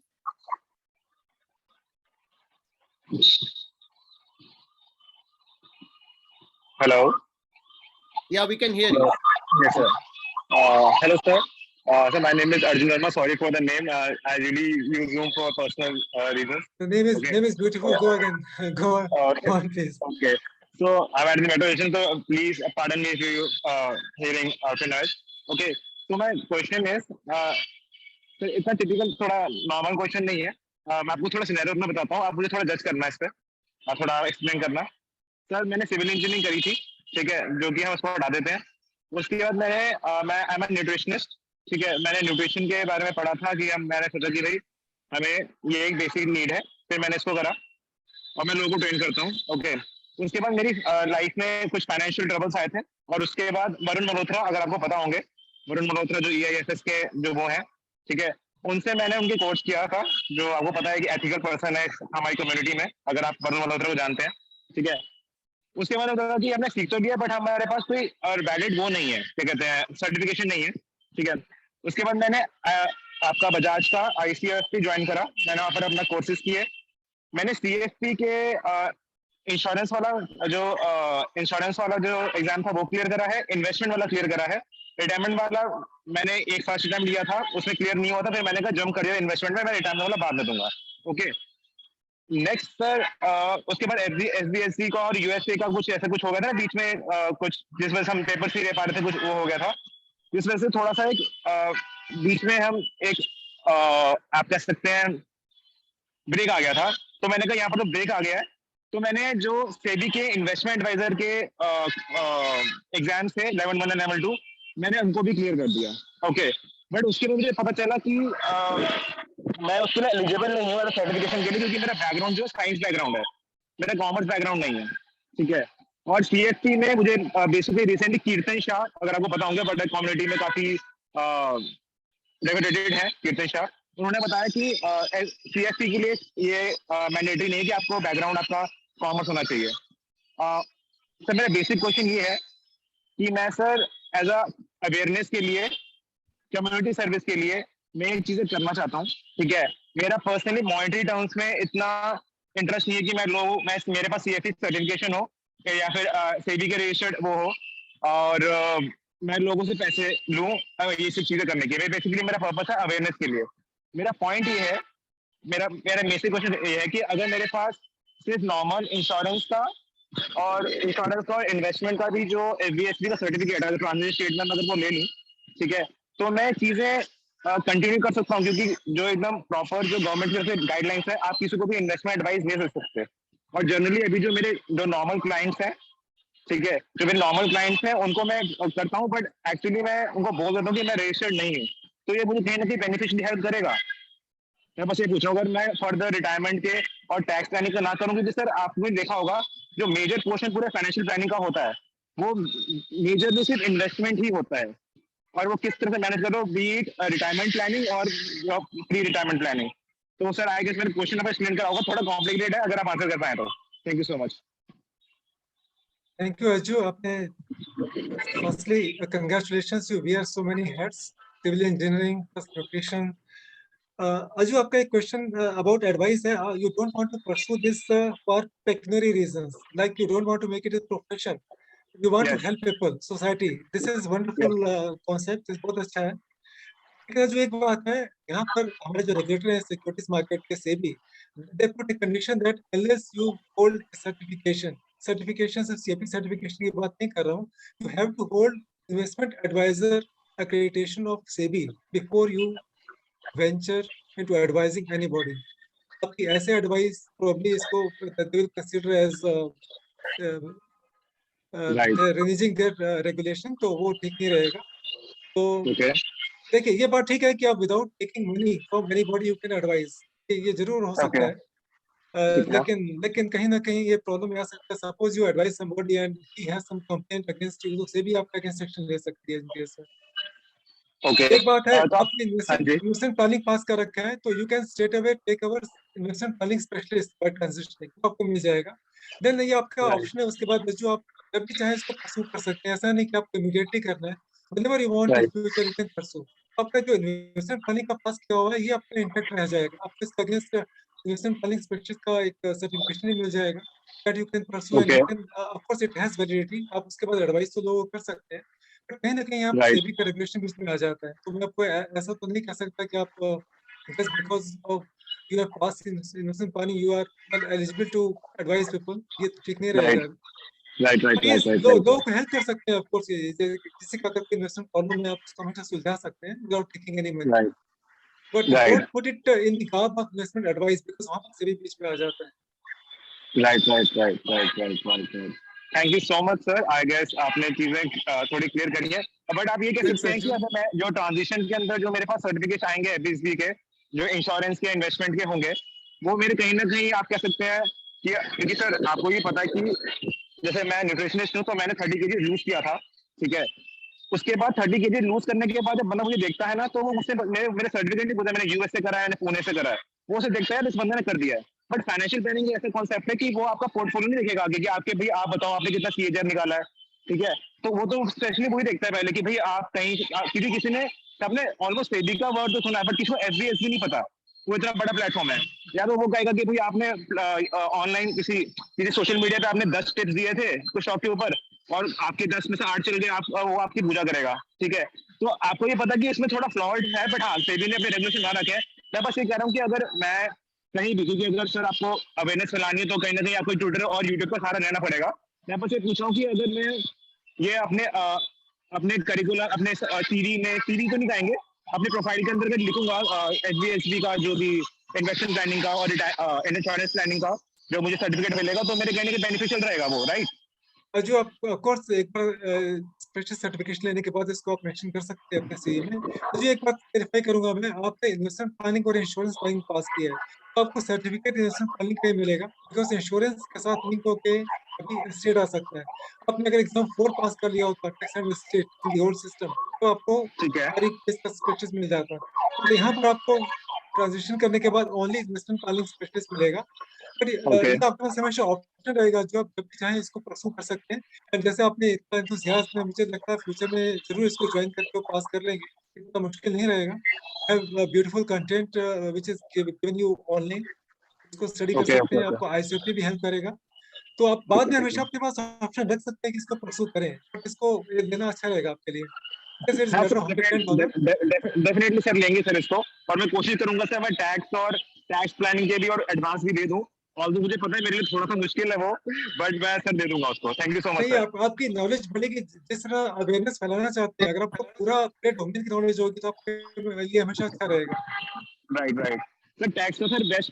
Hello. Yeah, we can hear you. Yes, sir. Hello, sir. So my name is Arjun Verma. Sorry for the name. I really use Zoom for personal reasons. The name is Okay. name is beautiful. Go again. Go on, please. Okay. So I'm at the metro station. So please pardon me if you hearing outside noise. Okay. So my question is, so इतना typical थोड़ा normal question नहीं है. मैं आपको थोड़ा scenario अपना बताता हूँ. आप मुझे थोड़ा judge करना है इस पे. थोड़ा explain करना. सर मैंने सिविल इंजीनियरिंग करी थी, ठीक है, जो कि हम उसको हटा देते हैं. उसके बाद मैं आई एम ए न्यूट्रिशनिस्ट, ठीक है. मैंने न्यूट्रिशन के बारे में पढ़ा था कि मैंने सोचा कि भाई हमें ये एक बेसिक नीड है. फिर मैंने इसको करा और मैं लोगों को ट्रेन करता हूँ. ओके. उसके बाद मेरी लाइफ में कुछ फाइनेंशियल ट्रबल्स आए थे और उसके बाद वरुण मल्होत्रा, अगर आपको पता होंगे, वरुण मल्होत्रा जो EIFS के जो वो हैं, ठीक है, उनसे मैंने उनके कोर्स किया था. जो आपको पता है कि एथिकल पर्सन है हमारी कम्युनिटी में, अगर आप वरुण मल्होत्रा को जानते हैं, ठीक है. उसके बाद होता कि हमने सीख तो लिया बट हमारे पास कोई वैलिड वो नहीं है, क्या कहते हैं, सर्टिफिकेशन नहीं है, ठीक है. उसके बाद मैंने आपका बजाज का ICFP ज्वाइन करा. मैंने वहाँ पर अपना कोर्सेज किए. मैंने CFP के इंश्योरेंस वाला जो एग्जाम था वो क्लियर करा है. इन्वेस्टमेंट वाला क्लियर करा है. रिटायरमेंट वाला मैंने एक फर्स्ट अटेम्प्ट लिया था, उसमें क्लियर नहीं हुआ था. फिर मैंने कहा जंप करिए इन्वेस्टमेंट में, मैं रिटायरमेंट वाला बाद में दूंगा. ओके. नेक्स्ट सर, उसके बाद SBSC का और USA का कुछ ऐसा कुछ हो गया था बीच में, कुछ जिस वजह से हम पेपर नहीं दे पा रहे थे, कुछ वो हो गया था. जिस वजह से थोड़ा सा एक बीच में हम एक आप कह सकते हैं ब्रेक आ गया था. तो मैंने कहा यहाँ पर तो ब्रेक आ गया है, तो मैंने जो सेबी के इन्वेस्टमेंट एडवाइजर के एग्जाम्स थे लेवल 1 और लेवल 2, मैंने उनको भी क्लियर कर दिया. ओके. बट उसके बाद मुझे पता चला कि मैं उसके लिए एलिजिबल नहीं हूँ सर्टिफिकेशन के लिए, क्योंकि मेरा बैकग्राउंड जो साइंस बैकग्राउंड है, मेरा कॉमर्स बैकग्राउंड नहीं है, ठीक है. और CFP में मुझे बेसिकली रिसेंटली कीर्तन शाह, अगर आपको पता होंगे, बट कम्युनिटी में काफी रेपुटेड है कीर्तन शाह. उन्होंने बताया कि CFP के लिए ये मैंडेटरी नहीं है कि आपको बैकग्राउंड आपका कॉमर्स होना चाहिए. सर मेरा बेसिक क्वेश्चन ये है कि मैं सर एज अ अवेयरनेस के लिए, कम्युनिटी सर्विस के लिए मैं एक चीजें करना चाहता हूँ, ठीक है. मेरा पर्सनली मॉनेटरी टर्म्स में इतना इंटरेस्ट नहीं है कि मैं मेरे पास CFP सर्टिफिकेशन हो या फिर सेबी के रजिस्टर्ड वो हो और मैं लोगों से पैसे लूँ ये सब चीजें करने के लिए. बेसिकली मेरा पर्पस है अवेयरनेस के लिए. मेरा पॉइंट ये है, मेरा बेसिक क्वेश्चन ये है कि अगर मेरे पास सिर्फ नॉर्मल इंश्योरेंस का और इन्वेस्टमेंट का भी जो FBSB का सर्टिफिकेट है, ट्रांजिशन स्टेटमेंट अगर वो ले लूँ, ठीक है, तो मैं चीजें कंटिन्यू कर सकता हूँ. क्योंकि जो एकदम प्रॉपर जो गवर्नमेंट की तरफ से गाइडलाइंस है, आप किसी को भी इन्वेस्टमेंट एडवाइस नहीं दे सकते. और जनरली अभी जो मेरे जो नॉर्मल क्लाइंट्स हैं, ठीक है, जो मेरे नॉर्मल क्लाइंट्स हैं उनको मैं करता हूँ, बट एक्चुअली मैं उनको बोल देता हूँ कि मैं रजिस्टर्ड नहीं हूँ. तो ये मुझे कहीं ना कहीं बेनिफिशियली हेल्प करेगा. मैं बस ये पूछ रहा हूँ, अगर मैं फर्दर रिटायरमेंट के और टैक्स प्लानिंग का ना करूँ, क्योंकि सर आपने देखा होगा जो मेजर पोर्शन पूरे फाइनेंशियल प्लानिंग का होता है वो मेजरली सिर्फ इन्वेस्टमेंट ही होता है. और वो किस तरह से मैनेज करो, बी इट रिटायरमेंट प्लानिंग और प्री रिटायरमेंट प्लानिंग. तो सर आई गेस मेरे क्वेश्चन आप एक्सप्लेन करा होगा, थोड़ा कॉम्प्लिकेटेड है, अगर आप आंसर कर पाए तो. Thank you so much. Thank you, Ajju. Firstly, congratulations. You wear so many hats: civil engineering, plus nutrition, Aju, आपका एक question about advice है. You don't want to pursue this for pecuniary reasons, like you don't want to make it a profession. You want to Yes. help people, society. This is wonderful concept. इस बहुत अच्छा है. लेकिन जो एक बात है, यहाँ पर हमारे जो regulator है securities market के SEBI, they put a condition that unless you hold certification से CFP certification की बात नहीं कर रहा हूँ. You have to hold investment advisor accreditation of SEBI before you venture into advising anybody. आपकी ऐसे advice probably इसको they will consider as Right. they're reneging their regulation, तो वो ठीक नहीं रहेगा. तो Okay. देखिए ये बात ठीक है कि आप without taking money from anybody you can advise, ये जरूर हो सकता Okay. है. ठीक है. लेकिन कहीं ना कहीं ये प्रॉब्लम आ सकता है. Suppose you advise somebody and he has some complaint against you, तो SEBI आपका against action ले सकती है इनके से. Okay. एक बात है, तो आपने हाँ जी. इन्वेस्टमेंट प्लानिंग पास कर रखा है, तो you can straight away take our investment planning specialist by transitioning, आपको मिल जाएगा. देन ये आपका Right. ऑप्शन है. उसके बाद जो आप जब भी चाहे इसको परस्यू कर सकते हैं. ऐसा नहीं कि आपको इमीडिएटली करना है. Whenever you want in Right. Future you can pursue. आपका जो इन्वेस्टमेंट प्लानिंग का पास किया हुआ है, ये आपका इंटैक्ट रह जाएगा. आपको इसका अगेंस्ट इन्वेस्टमेंट प्लानिंग स्पेशलिस्ट का एक सर्टिफिकेशन मिल जाएगा that you can pursue. And Okay. You can of course it has validity. आप उसके बाद एडवाइस तो लोगों को कर सकते हैं, बट कहीं ना कहीं आप Right. सेबी का रेगुलेशन बीच में आ जाता है. तो मैं आपको ऐसा तो नहीं कह सकता कि आप just because of you have passed in investment planning you are well eligible to advise people. ये तो ठीक नहीं रहेगा. Right. Right. ये Right. Right. लोगों को हेल्प कर सकते हैं. ऑफ कोर्स किसी का अगर इन्वेस्टमेंट प्रॉब्लम है, आप उसको हमेशा सुलझा सकते हैं without taking any money. Right. But Right. don't put it in the garb of investment advice, because वहाँ पर सेबी बीच में आ जाता है. Right. Thank you so much, sir. I guess आपने चीजें थोड़ी क्लियर करी है. बट आप ये कह सकते हैं कि अगर मैं जो ट्रांजिशन के अंदर जो मेरे पास सर्टिफिकेट आएंगे FBSB के, जो इंश्योरेंस के इन्वेस्टमेंट के होंगे, वो मेरे कहीं ना कहीं आप कह सकते हैं कि क्योंकि सर आपको ये पता है कि जैसे मैं न्यूट्रिशनिस्ट हूँ, तो मैंने 30 kg लूज किया था. ठीक है. उसके बाद 30 kg लूज करने के बाद जब बंदा मुझे देखता है ना, तो वो मुझसे मेरे सर्टिफिकेट नहीं पूछता मैंने यूएस से करा है, मैंने पुणे से करा है. वो उसे देखता है इस बंदे ने कर दिया है. बट फाइनेंशियल प्लानिंग ऐसा कॉन्सेप्ट है कि वो आपका पोर्टफोलियो नहीं देखेगा आगे कि आपके भाई आप बताओ आपने कितना सीएजआर निकाला है. ठीक है. तो वो तो स्पेशली वही देखता है पहले कि भाई आप कहीं क्योंकि किसी ने आपने ऑलमोस्ट सेबी का वर्ड तो सुना है, बट किसी को FBSB नहीं पता. वो इतना बड़ा प्लेटफॉर्म है. या तो वो कहेगा कि भाई आपने ऑनलाइन किसी सोशल मीडिया पे आपने 10 टिप्स दिए थे कुछ शॉप के ऊपर, और आपके 10 में से 8 चल गए, आप वो आपकी पूजा करेगा. ठीक है. तो आपको ये पता कि इसमें थोड़ा फ्लॉड है, बट हाँ सेबी ने अपने रेगुलेशन बना रखे हैं. मैं बस ये कह रहा हूँ कि अगर मैं कहीं भी, क्योंकि अगर सर आपको अवेयरनेस फैलानी है तो कहीं ना कहीं आपको ट्विटर और यूट्यूब का सहारा लेना पड़ेगा. मैं बस ये पूछ रहा हूँ कि अगर मैं ये अपने करिकुलर अपने सीवी तो नहीं कहेंगे, अपने प्रोफाइल के अंदर लिखूंगा FBSB का जो भी इन्वेस्टमेंट प्लानिंग का और इंश्योरेंस प्लानिंग का जो मुझे सर्टिफिकेट मिलेगा, तो मेरे कहने के बेनिफिशियल रहेगा वो. राइट. जो आप ऑफ कोर्स एक बार स्पेशल सर्टिफिकेशन लेने के बाद इसको आप मेंशन कर सकते हैं अपने सीवी में. मुझे एक बात क्लेरिफाई करूंगा मैं, आपने इन्वेस्टमेंट प्लानिंग और इंश्योरेंस प्लानिंग पास किया है, तो आपको सर्टिफिकेट इन्वेस्टमेंट प्लानिंग का ही मिलेगा, बिकॉज इंश्योरेंस के साथ लिंक होके अभी स्टेट आ सकता है. आपने अगर एग्जाम 4 पास कर लिया होता tax and state in the old system, तो आपको ठीक है. हर एक केस का स्पेशलिस्ट मिल जाता. तो यहाँ पर आपको ट्रांजिशन करने के बाद ओनली इन्वेस्टमेंट प्लानिंग स्पेशलिस्ट मिलेगा. But Okay. ये आपके पास हमेशा ऑप्शन रहेगा, जो आप जब भी चाहें इसको परस्यू कर सकते हैं. एंड जैसे आपने इतना एंथुसियाज्म है, मुझे लगता है फ्यूचर में जरूर इसको ज्वाइन करके पास कर लेंगे. इतना मुश्किल नहीं रहेगा. Have beautiful content which is given you online. इसको स्टडी कर Okay. सकते हैं. Okay. आपको ICP भी हेल्प करेगा. तो आप बाद में हमेशा अपने पास ऑप्शन रख सकते हैं कि इसको परस्यू करें, बट इसको ये देना अच्छा रहेगा आपके लिए. Yes, it's a हाँ matter sir, of depend knowledge. Definitely sir लेंगे सर इसको, और मैं कोशिश करूंगा सर मैं टैक्स प्लानिंग के भी और एडवांस भी दे दूं. ऑल्दो मुझे पता है मेरे लिए थोड़ा सा मुश्किल है वो, बट मैं सर दे दूंगा उसको. थैंक यू सो मच नहीं, सर. आपकी नॉलेज बढ़ेगी जिस तरह अवेयरनेस फैलाना चाहते हैं. अगर आपको पूरा प्लेट डोमेन की नॉलेज होगी तो आपके लिए हमेशा अच्छा रहेगा. राइट. सर टैक्स का सर बेस्ट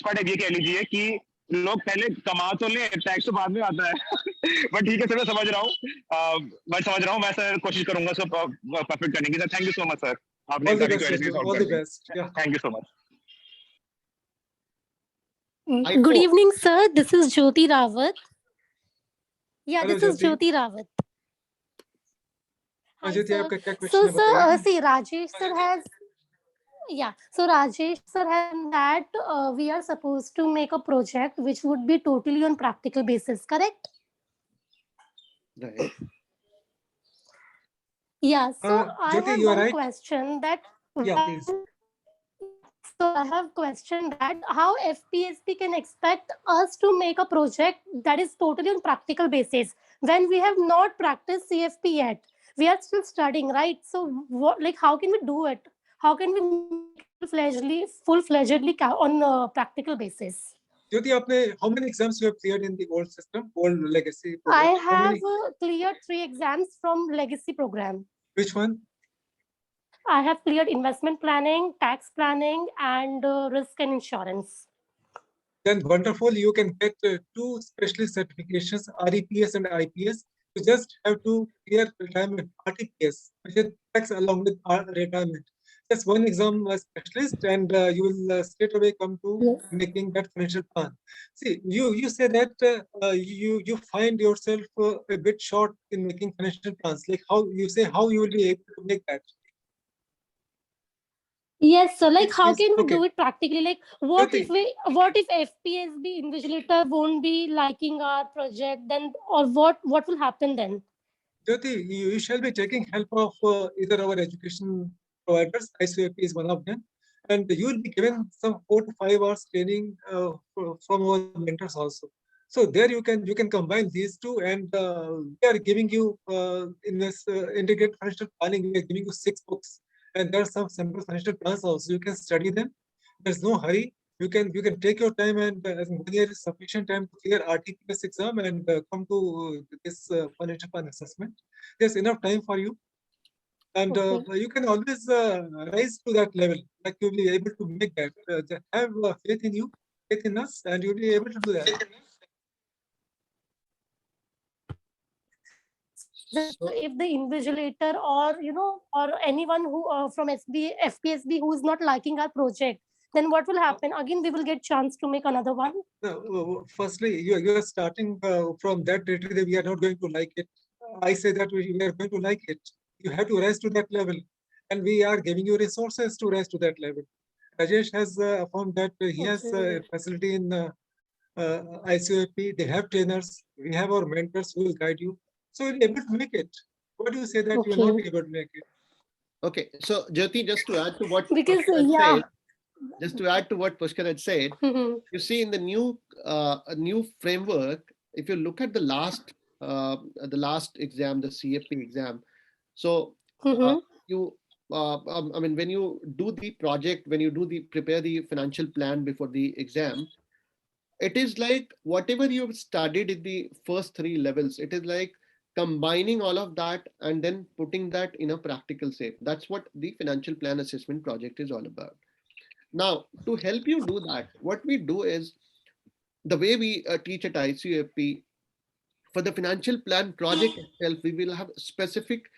पार्ट ये कह लीजिए कि लोग पहले कमा तो ले, टैक्स तो बाद में आता है. बट ठीक है सर, मैं समझ रहा हूँ. मैं सर कोशिश करूंगा सर परफेक्ट करने की. Sir thank you so much sir, आपने All the काफी best, queries Raju. Solve All कर the the. best. Yeah. Thank you so much. Good evening, sir. This is Jyoti Rawat. Yeah, Hello, this is Jyoti. Jyoti Rawat. Hi, Jyoti, sir. आपका क्या So, question है sir, बताइए. see, Rajesh sir has. Yeah, so Rajesh sir has that we are supposed to make a project which would be totally on practical basis, correct? Right. Yeah. So I Jyoti, have you are one right. question that. Yeah, please. So I have questioned that how FPSP can expect us to make a project that is totally on practical basis when we have not practiced CFP yet. We are still studying, right? So what, like, how can we do it? How can we make it full-fledgedly on a practical basis? Jyoti, how many exams you have cleared in the old system, old legacy I program? How have many? cleared 3 exams from legacy program. Which one? I have cleared investment planning, tax planning, and risk and insurance. Then wonderful. You can get 2 specialist certifications, REPS and IPS. You just have to clear retirement, RTPS, which is tax along with retirement. Just one exam specialist, and you will straight away come to Yes. making that financial plan. See, you say that you find yourself a bit short in making financial plans. Like how you will be able to make that. Yes, so like how Yes, can we okay. do it practically? Like what Jyoti. if FPSB invigilator won't be liking our project, then or what will happen then? Jyoti, you shall be taking help of either our education providers, ICAP is one of them, and you will be given some 4 to 5 hours training from our mentors also. So there you can combine these two, and we are giving you in this integrated financial planning, we are giving you 6 books, and there are some simple financial plans also. You can study them. There's no hurry. You can take your time, and as 1 year is sufficient time to clear RTPS exam and come to this financial plan assessment. There's enough time for you, and Okay. you can always rise to that level. Like you'll be able to make that. Just have faith in you, faith in us, and you'll be able to do that. So, If the invigilator or or anyone who from FPSB who is not liking our project, then what will happen? Again, we will get chance to make another one. No, firstly, you are starting from that territory that we are not going to like it. I say that we are going to like it. You have to rise to that level, and we are giving you resources to rise to that level. Rajesh has found that he has a facility in ICOP. They have trainers. We have our mentors who will guide you. So you'll be able to make it. What do you say that you are not Okay. able to make it? okay. So, Jyoti, just to add to what Because Pushkar had yeah. said, just to add to what Pushkar had said, Mhm. you see in the new framework, if you look at the last exam, the CFP exam, so Mhm. you I mean, when you do the project, when you prepare the financial plan before the exam, it is like whatever you've studied in the first 3 levels, it is like combining all of that and then putting that in a practical shape. That's what the financial plan assessment project is all about. Now, to help you do that, what we do is the way we teach at ICFP, for the financial plan project itself, we will have specific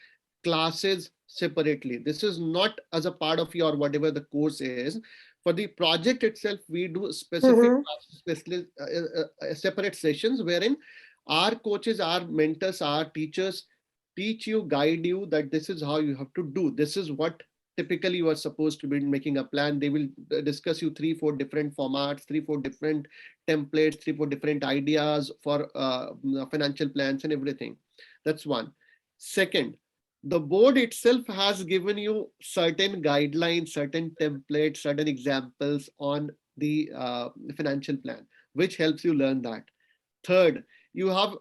classes separately. This is not as a part of your whatever the course is. For the project itself, we do specific Mhm. separate sessions wherein our coaches, our mentors, our teachers teach you, guide you that this is how you have to do. This is what typically you are supposed to be making a plan. They will discuss you 3-4 different formats, 3-4 different templates, 3-4 different ideas for financial plans and everything. That's one. Second, the board itself has given you certain guidelines, certain templates, certain examples on the financial plan, which helps you learn that. Third, you have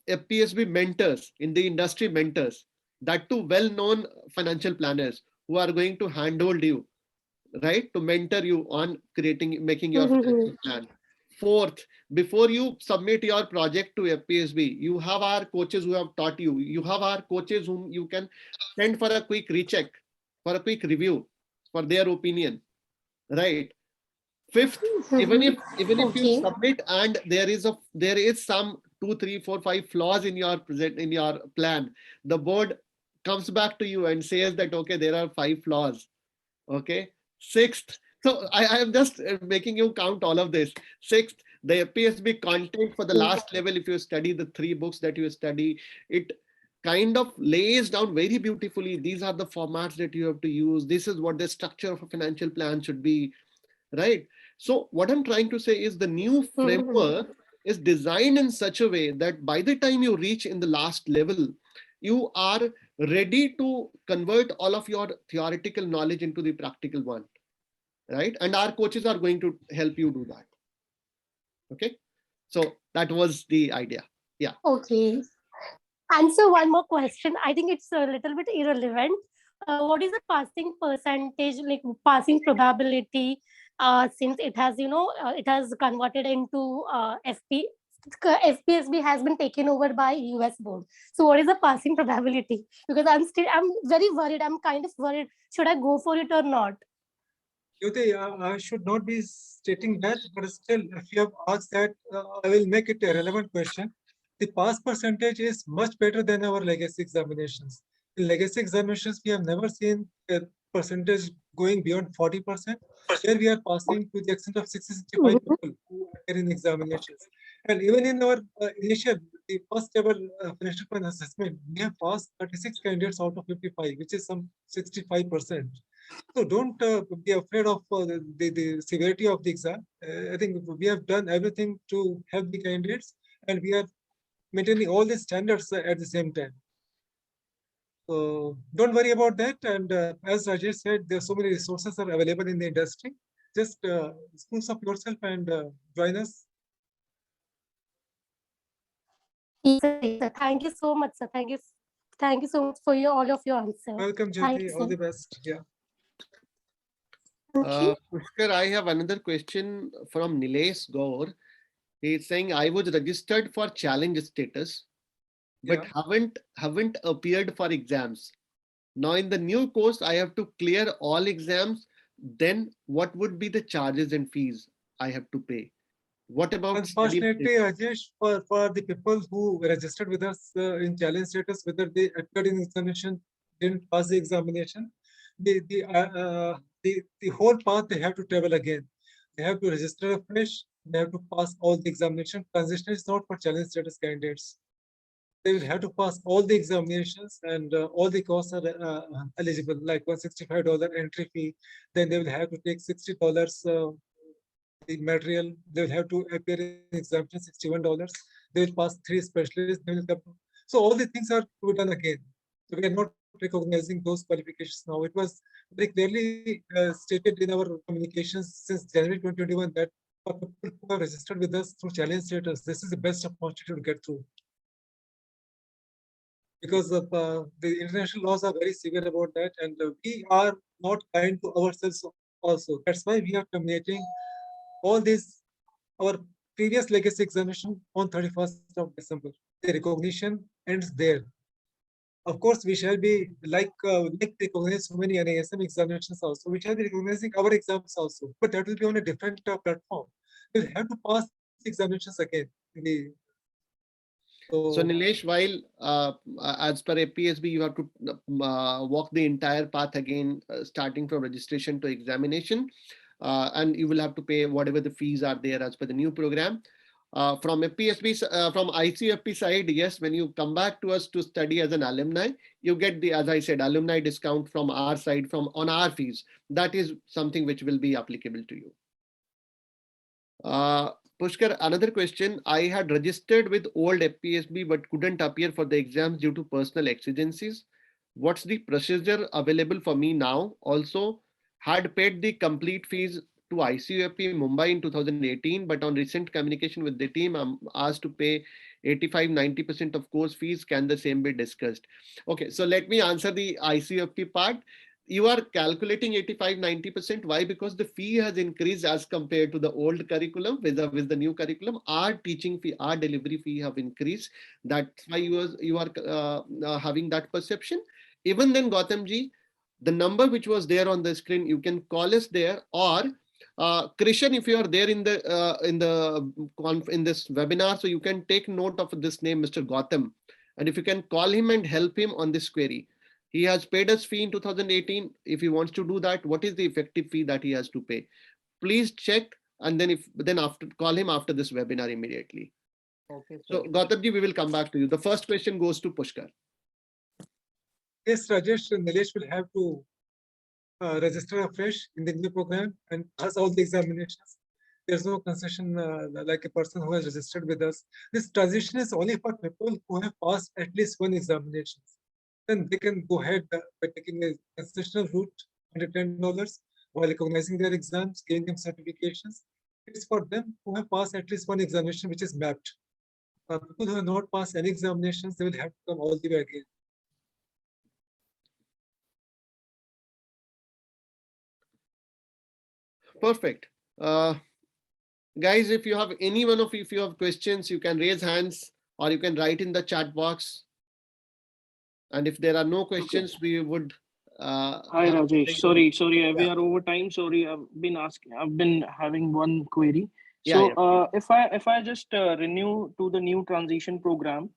FPSB mentors in the industry, mentors, that too well-known financial planners who are going to handhold you, right, to mentor you on making your financial Mhm. plan. Fourth, before you submit your project to FPSB, you have our coaches who have taught you. You have our coaches whom you can send for a quick recheck, for a quick review, for their opinion, right? Fifth, even if you Okay. submit and there is some 2, 3, 4, 5 flaws in your plan, the board comes back to you and says that okay, there are 5 flaws. Okay. Sixth, so I am just making you count all of this. Sixth, the FPSB content for the last level, if you study the 3 books that you study, it kind of lays down very beautifully. These are the formats that you have to use. This is what the structure of a financial plan should be, right? So what I'm trying to say is the new Mhm. framework is designed in such a way that by the time you reach in the last level, you are ready to convert all of your theoretical knowledge into the practical one. right? And our coaches are going to help you do that. Okay, so that was the idea. Okay. Answer one more question. I think it's a little bit irrelevant. What is the passing percentage, like passing probability, since it has, it has converted into FP? FPSB has been taken over by US board. So what is the passing probability? Because I'm very worried. I'm kind of worried. Should I go for it or not? Yuti, I should not be stating that, but still, if you have asked that, I will make it a relevant question. The pass percentage is much better than our legacy examinations. In legacy examinations, we have never seen a percentage going beyond 40%. Here we are passing to the extent of 60-65 people who are in examinations. And even in our initial, the first ever financial plan assessment, we have passed 36 candidates out of 55, which is some 65%. So don't be afraid of the severity of the exam. I think we have done everything to help the candidates, and we are maintaining all the standards at the same time. So don't worry about that. And as Rajesh said, there are so many resources are available in the industry. Just spruce up yourself and join us. Yes, sir. Thank you so much, sir. Thank you so much for all of your answers. Welcome, Thank Jyoti. you, All sir. the best. Yeah. Thank you. Pushkar, I have another question from Nilesh Gaur. He's saying I was registered for challenge status, but Yeah. haven't appeared for exams. Now in the new course, I have to clear all exams. Then what would be the charges and fees I have to pay? What about study Unfortunately, status? Rajesh, for the people who registered with us in challenge status, whether they appeared in examination, didn't pass the examination, the whole path they have to travel again. They have to register afresh. They have to pass all the examination. Transition is not for challenge status candidates. They will have to pass all the examinations, and all the costs are eligible, like $165 entry fee. Then they will have to take $60 the material. They will have to appear in examination, $61. They will pass 3 specialists. They will come. So all the things are to be done again. So we are not recognizing those qualifications now. It was very clearly stated in our communications since January 2021 that for people who have registered with us through challenge status, this is the best opportunity to get through. Because of, the international laws are very severe about that, and we are not kind to ourselves also. That's why we are terminating all these, our previous legacy examination on 31st of December. The recognition ends there. Of course, we shall be like recognize so many NASM examinations also. We shall be recognizing our exams also, but that will be on a different platform. We'll have to pass the examinations again. So Nilesh, while as per APSB, you have to walk the entire path again, starting from registration to examination, and you will have to pay whatever the fees are there as per the new program. From APSB, from ICFP side, yes, when you come back to us to study as an alumni, you get the, as I said, alumni discount from our side, from on our fees. That is something which will be applicable to you. Pushkar, another question. I had registered with old FPSB but couldn't appear for the exams due to personal exigencies. What's the procedure available for me now? Also, had paid the complete fees to ICUFP Mumbai in 2018, but on recent communication with the team, I'm asked to pay 85-90% of course fees. Can the same be discussed? Okay, so let me answer the ICUFP part. You are calculating 85-90%. Why? Because the fee has increased as compared to the old curriculum with the new curriculum. Our teaching fee, our delivery fee have increased. That's why you are having that perception. Even then, Gautamji, the number which was there on the screen, you can call us there, or Krishan, if you are there in this webinar, so you can take note of this name, Mr. Gautam, and if you can call him and help him on this query. He has paid us fee in 2018. If he wants to do that, what is the effective fee that he has to pay? Please check, and then after call him after this webinar immediately. Okay. So Gautamji, we will come back to you. The first question goes to Pushkar. Yes, Rajesh, Nilesh will have to register afresh in the new program and pass all the examinations. There's no concession like a person who has registered with us. This transition is only for people who have passed at least one examination. Then they can go ahead by taking a concessional route under $10. while recognizing their exams, giving them certifications. It's for them who have passed at least one examination which is mapped. People who have not passed any examinations, they will have to come all the way again. Perfect. Guys, if you have any one of you, if you have questions, you can raise hands or you can write in the chat box. And if there are no questions, we would. Hi have- Rajesh, sorry, we are over time. Sorry, I've been having one query. Yeah, So if I just renew to the new transition program,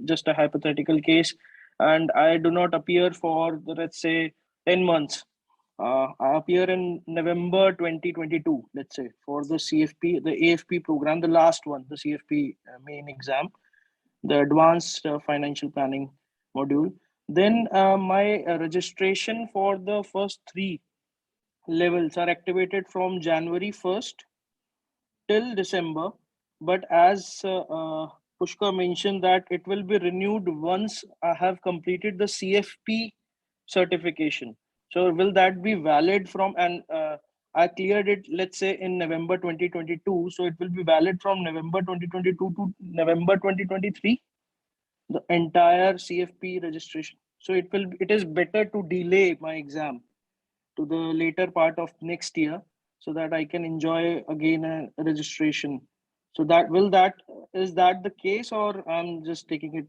just a hypothetical case, and I do not appear for the, let's say, 10 months. I appear in November 2022, let's say, for the CFP, the AFP program, the last one, the CFP main exam, the advanced financial planning module. Then my registration for the first 3 levels are activated from January 1st till December. But as Pushkar mentioned that it will be renewed once I have completed the CFP certification. So will that be valid from, and I cleared it, let's say in November 2022. So it will be valid from November 2022 to November 2023, the entire CFP registration. So it is better to delay my exam to the later part of next year so that I can enjoy again a registration. So is that the case, or I'm just taking it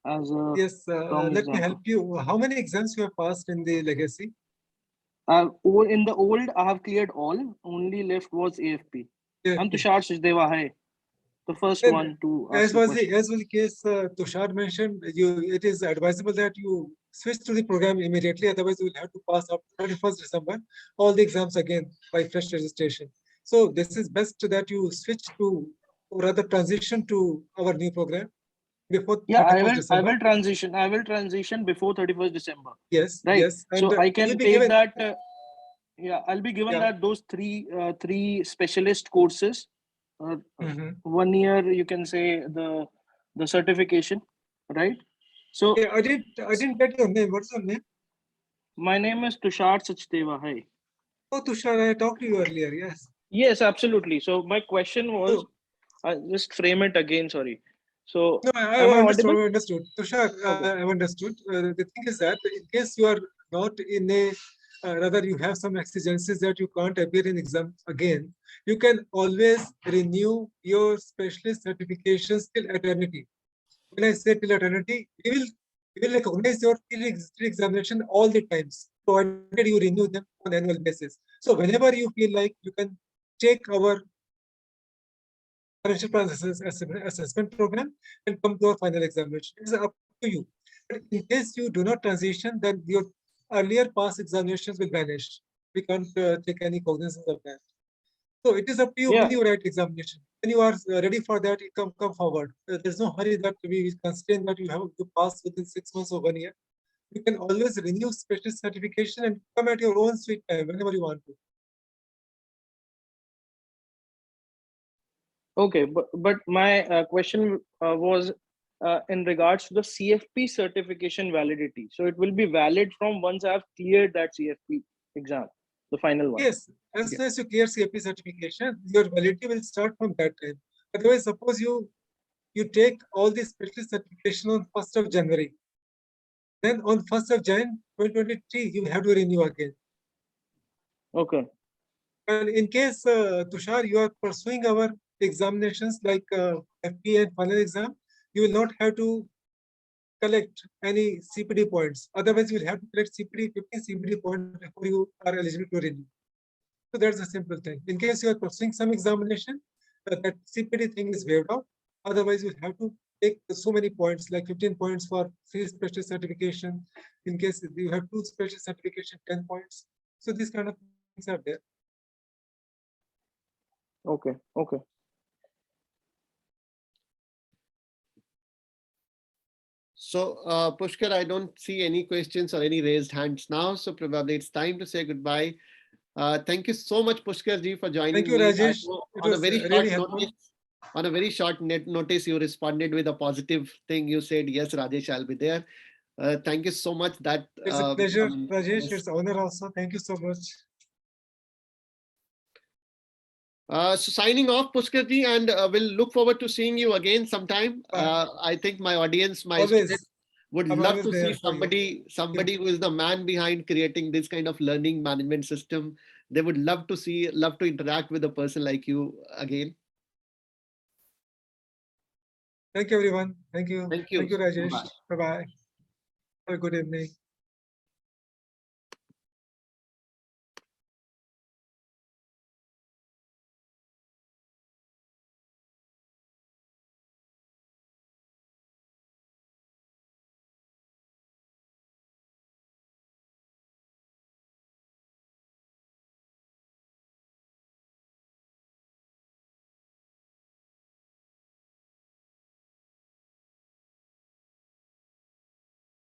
as a Yes, wrong let me example? help you. How many exams you have passed in the legacy? In the old, I have cleared all. Only left was AFP. I'm AFP. Tushar Sachdeva. Hi, the first Then, one to ask As the was question. the case Tushar mentioned, it is advisable that you switch to the program immediately. Otherwise, you will have to pass up 31st December all the exams again by fresh registration. So this is best that you switch to, or rather transition to our new program before Yeah, 31st I December. will transition before 31st December. Yes, Right. yes. And So I you'll can be take given, that. Yeah, I'll be given Yeah. that those three specialist courses. Mhm. 1 year, you can say the certification, right? So Yeah, I didn't get your name. What's your name? my name is Tushar Sachdeva. Hi. Oh, Tushar, I talked to you earlier. Yes. Yes, absolutely. So my question was, So, I just frame it again. Sorry. So no, I am I understood. audible? I understood. Tushar, Okay. I've understood. The thing is that in case you are not in a, rather you have some exigencies that you can't appear in exam again, you can always renew your specialist certifications till eternity. When I say till eternity, we will recognize your examination all the times, provided you renew them on annual basis. So whenever you feel like, you can take our financial plan assessment program and come to a final examination. It's up to you. But in case you do not transition, then your earlier past examinations will vanish. We can't take any cognizance of that. So it is up to you Yeah. when you write examination. When you are ready for that, you come forward. There's no hurry that we constrain that you have to pass within 6 months or 1 year. You can always renew specialist certification and come at your own sweet time whenever you want to. Okay, but my question was in regards to the CFP certification validity. So it will be valid from once I've cleared that CFP exam, the final one. Yes, as soon as you clear CFP certification, your validity will start from that time. Otherwise, suppose you take all the specialist certification on 1st of January. Then on 1st of January 2023, you have to renew again. Okay. And in case, Tushar, you are pursuing our examinations like FP and final exam, you will not have to collect any CPD points. Otherwise, you will have to collect 15 CPD points before you are eligible to renew. So that's a simple thing. In case you are pursuing some examination, that CPD thing is waived off. Otherwise, you have to take so many points, like 15 points for 3 special certification. In case you have 2 special certification, 10 points. So these kind of things are there. Okay. Okay. So, Pushkar, I don't see any questions or any raised hands now. So probably it's time to say goodbye. Thank you so much, Pushkar ji, for joining Thank you, me. I Rajesh. know It on a was very really short helpful. notice. On a very short notice, you responded with a positive thing. You said, yes, Rajesh, I'll be there. Thank you so much. That It's a pleasure, Rajesh. yes. It's an honor also. Thank you so much. So signing off, Pushkarji, and we'll look forward to seeing you again sometime. Bye. I think my audience, my Always. students would I'm love always to there see for you. somebody who is the man behind creating this kind of learning management system. They would love to interact with a person like you again. Thank you, everyone. Thank you. Thank you. Thank you, Rajesh. Bye-bye. Bye-bye. Have a good evening.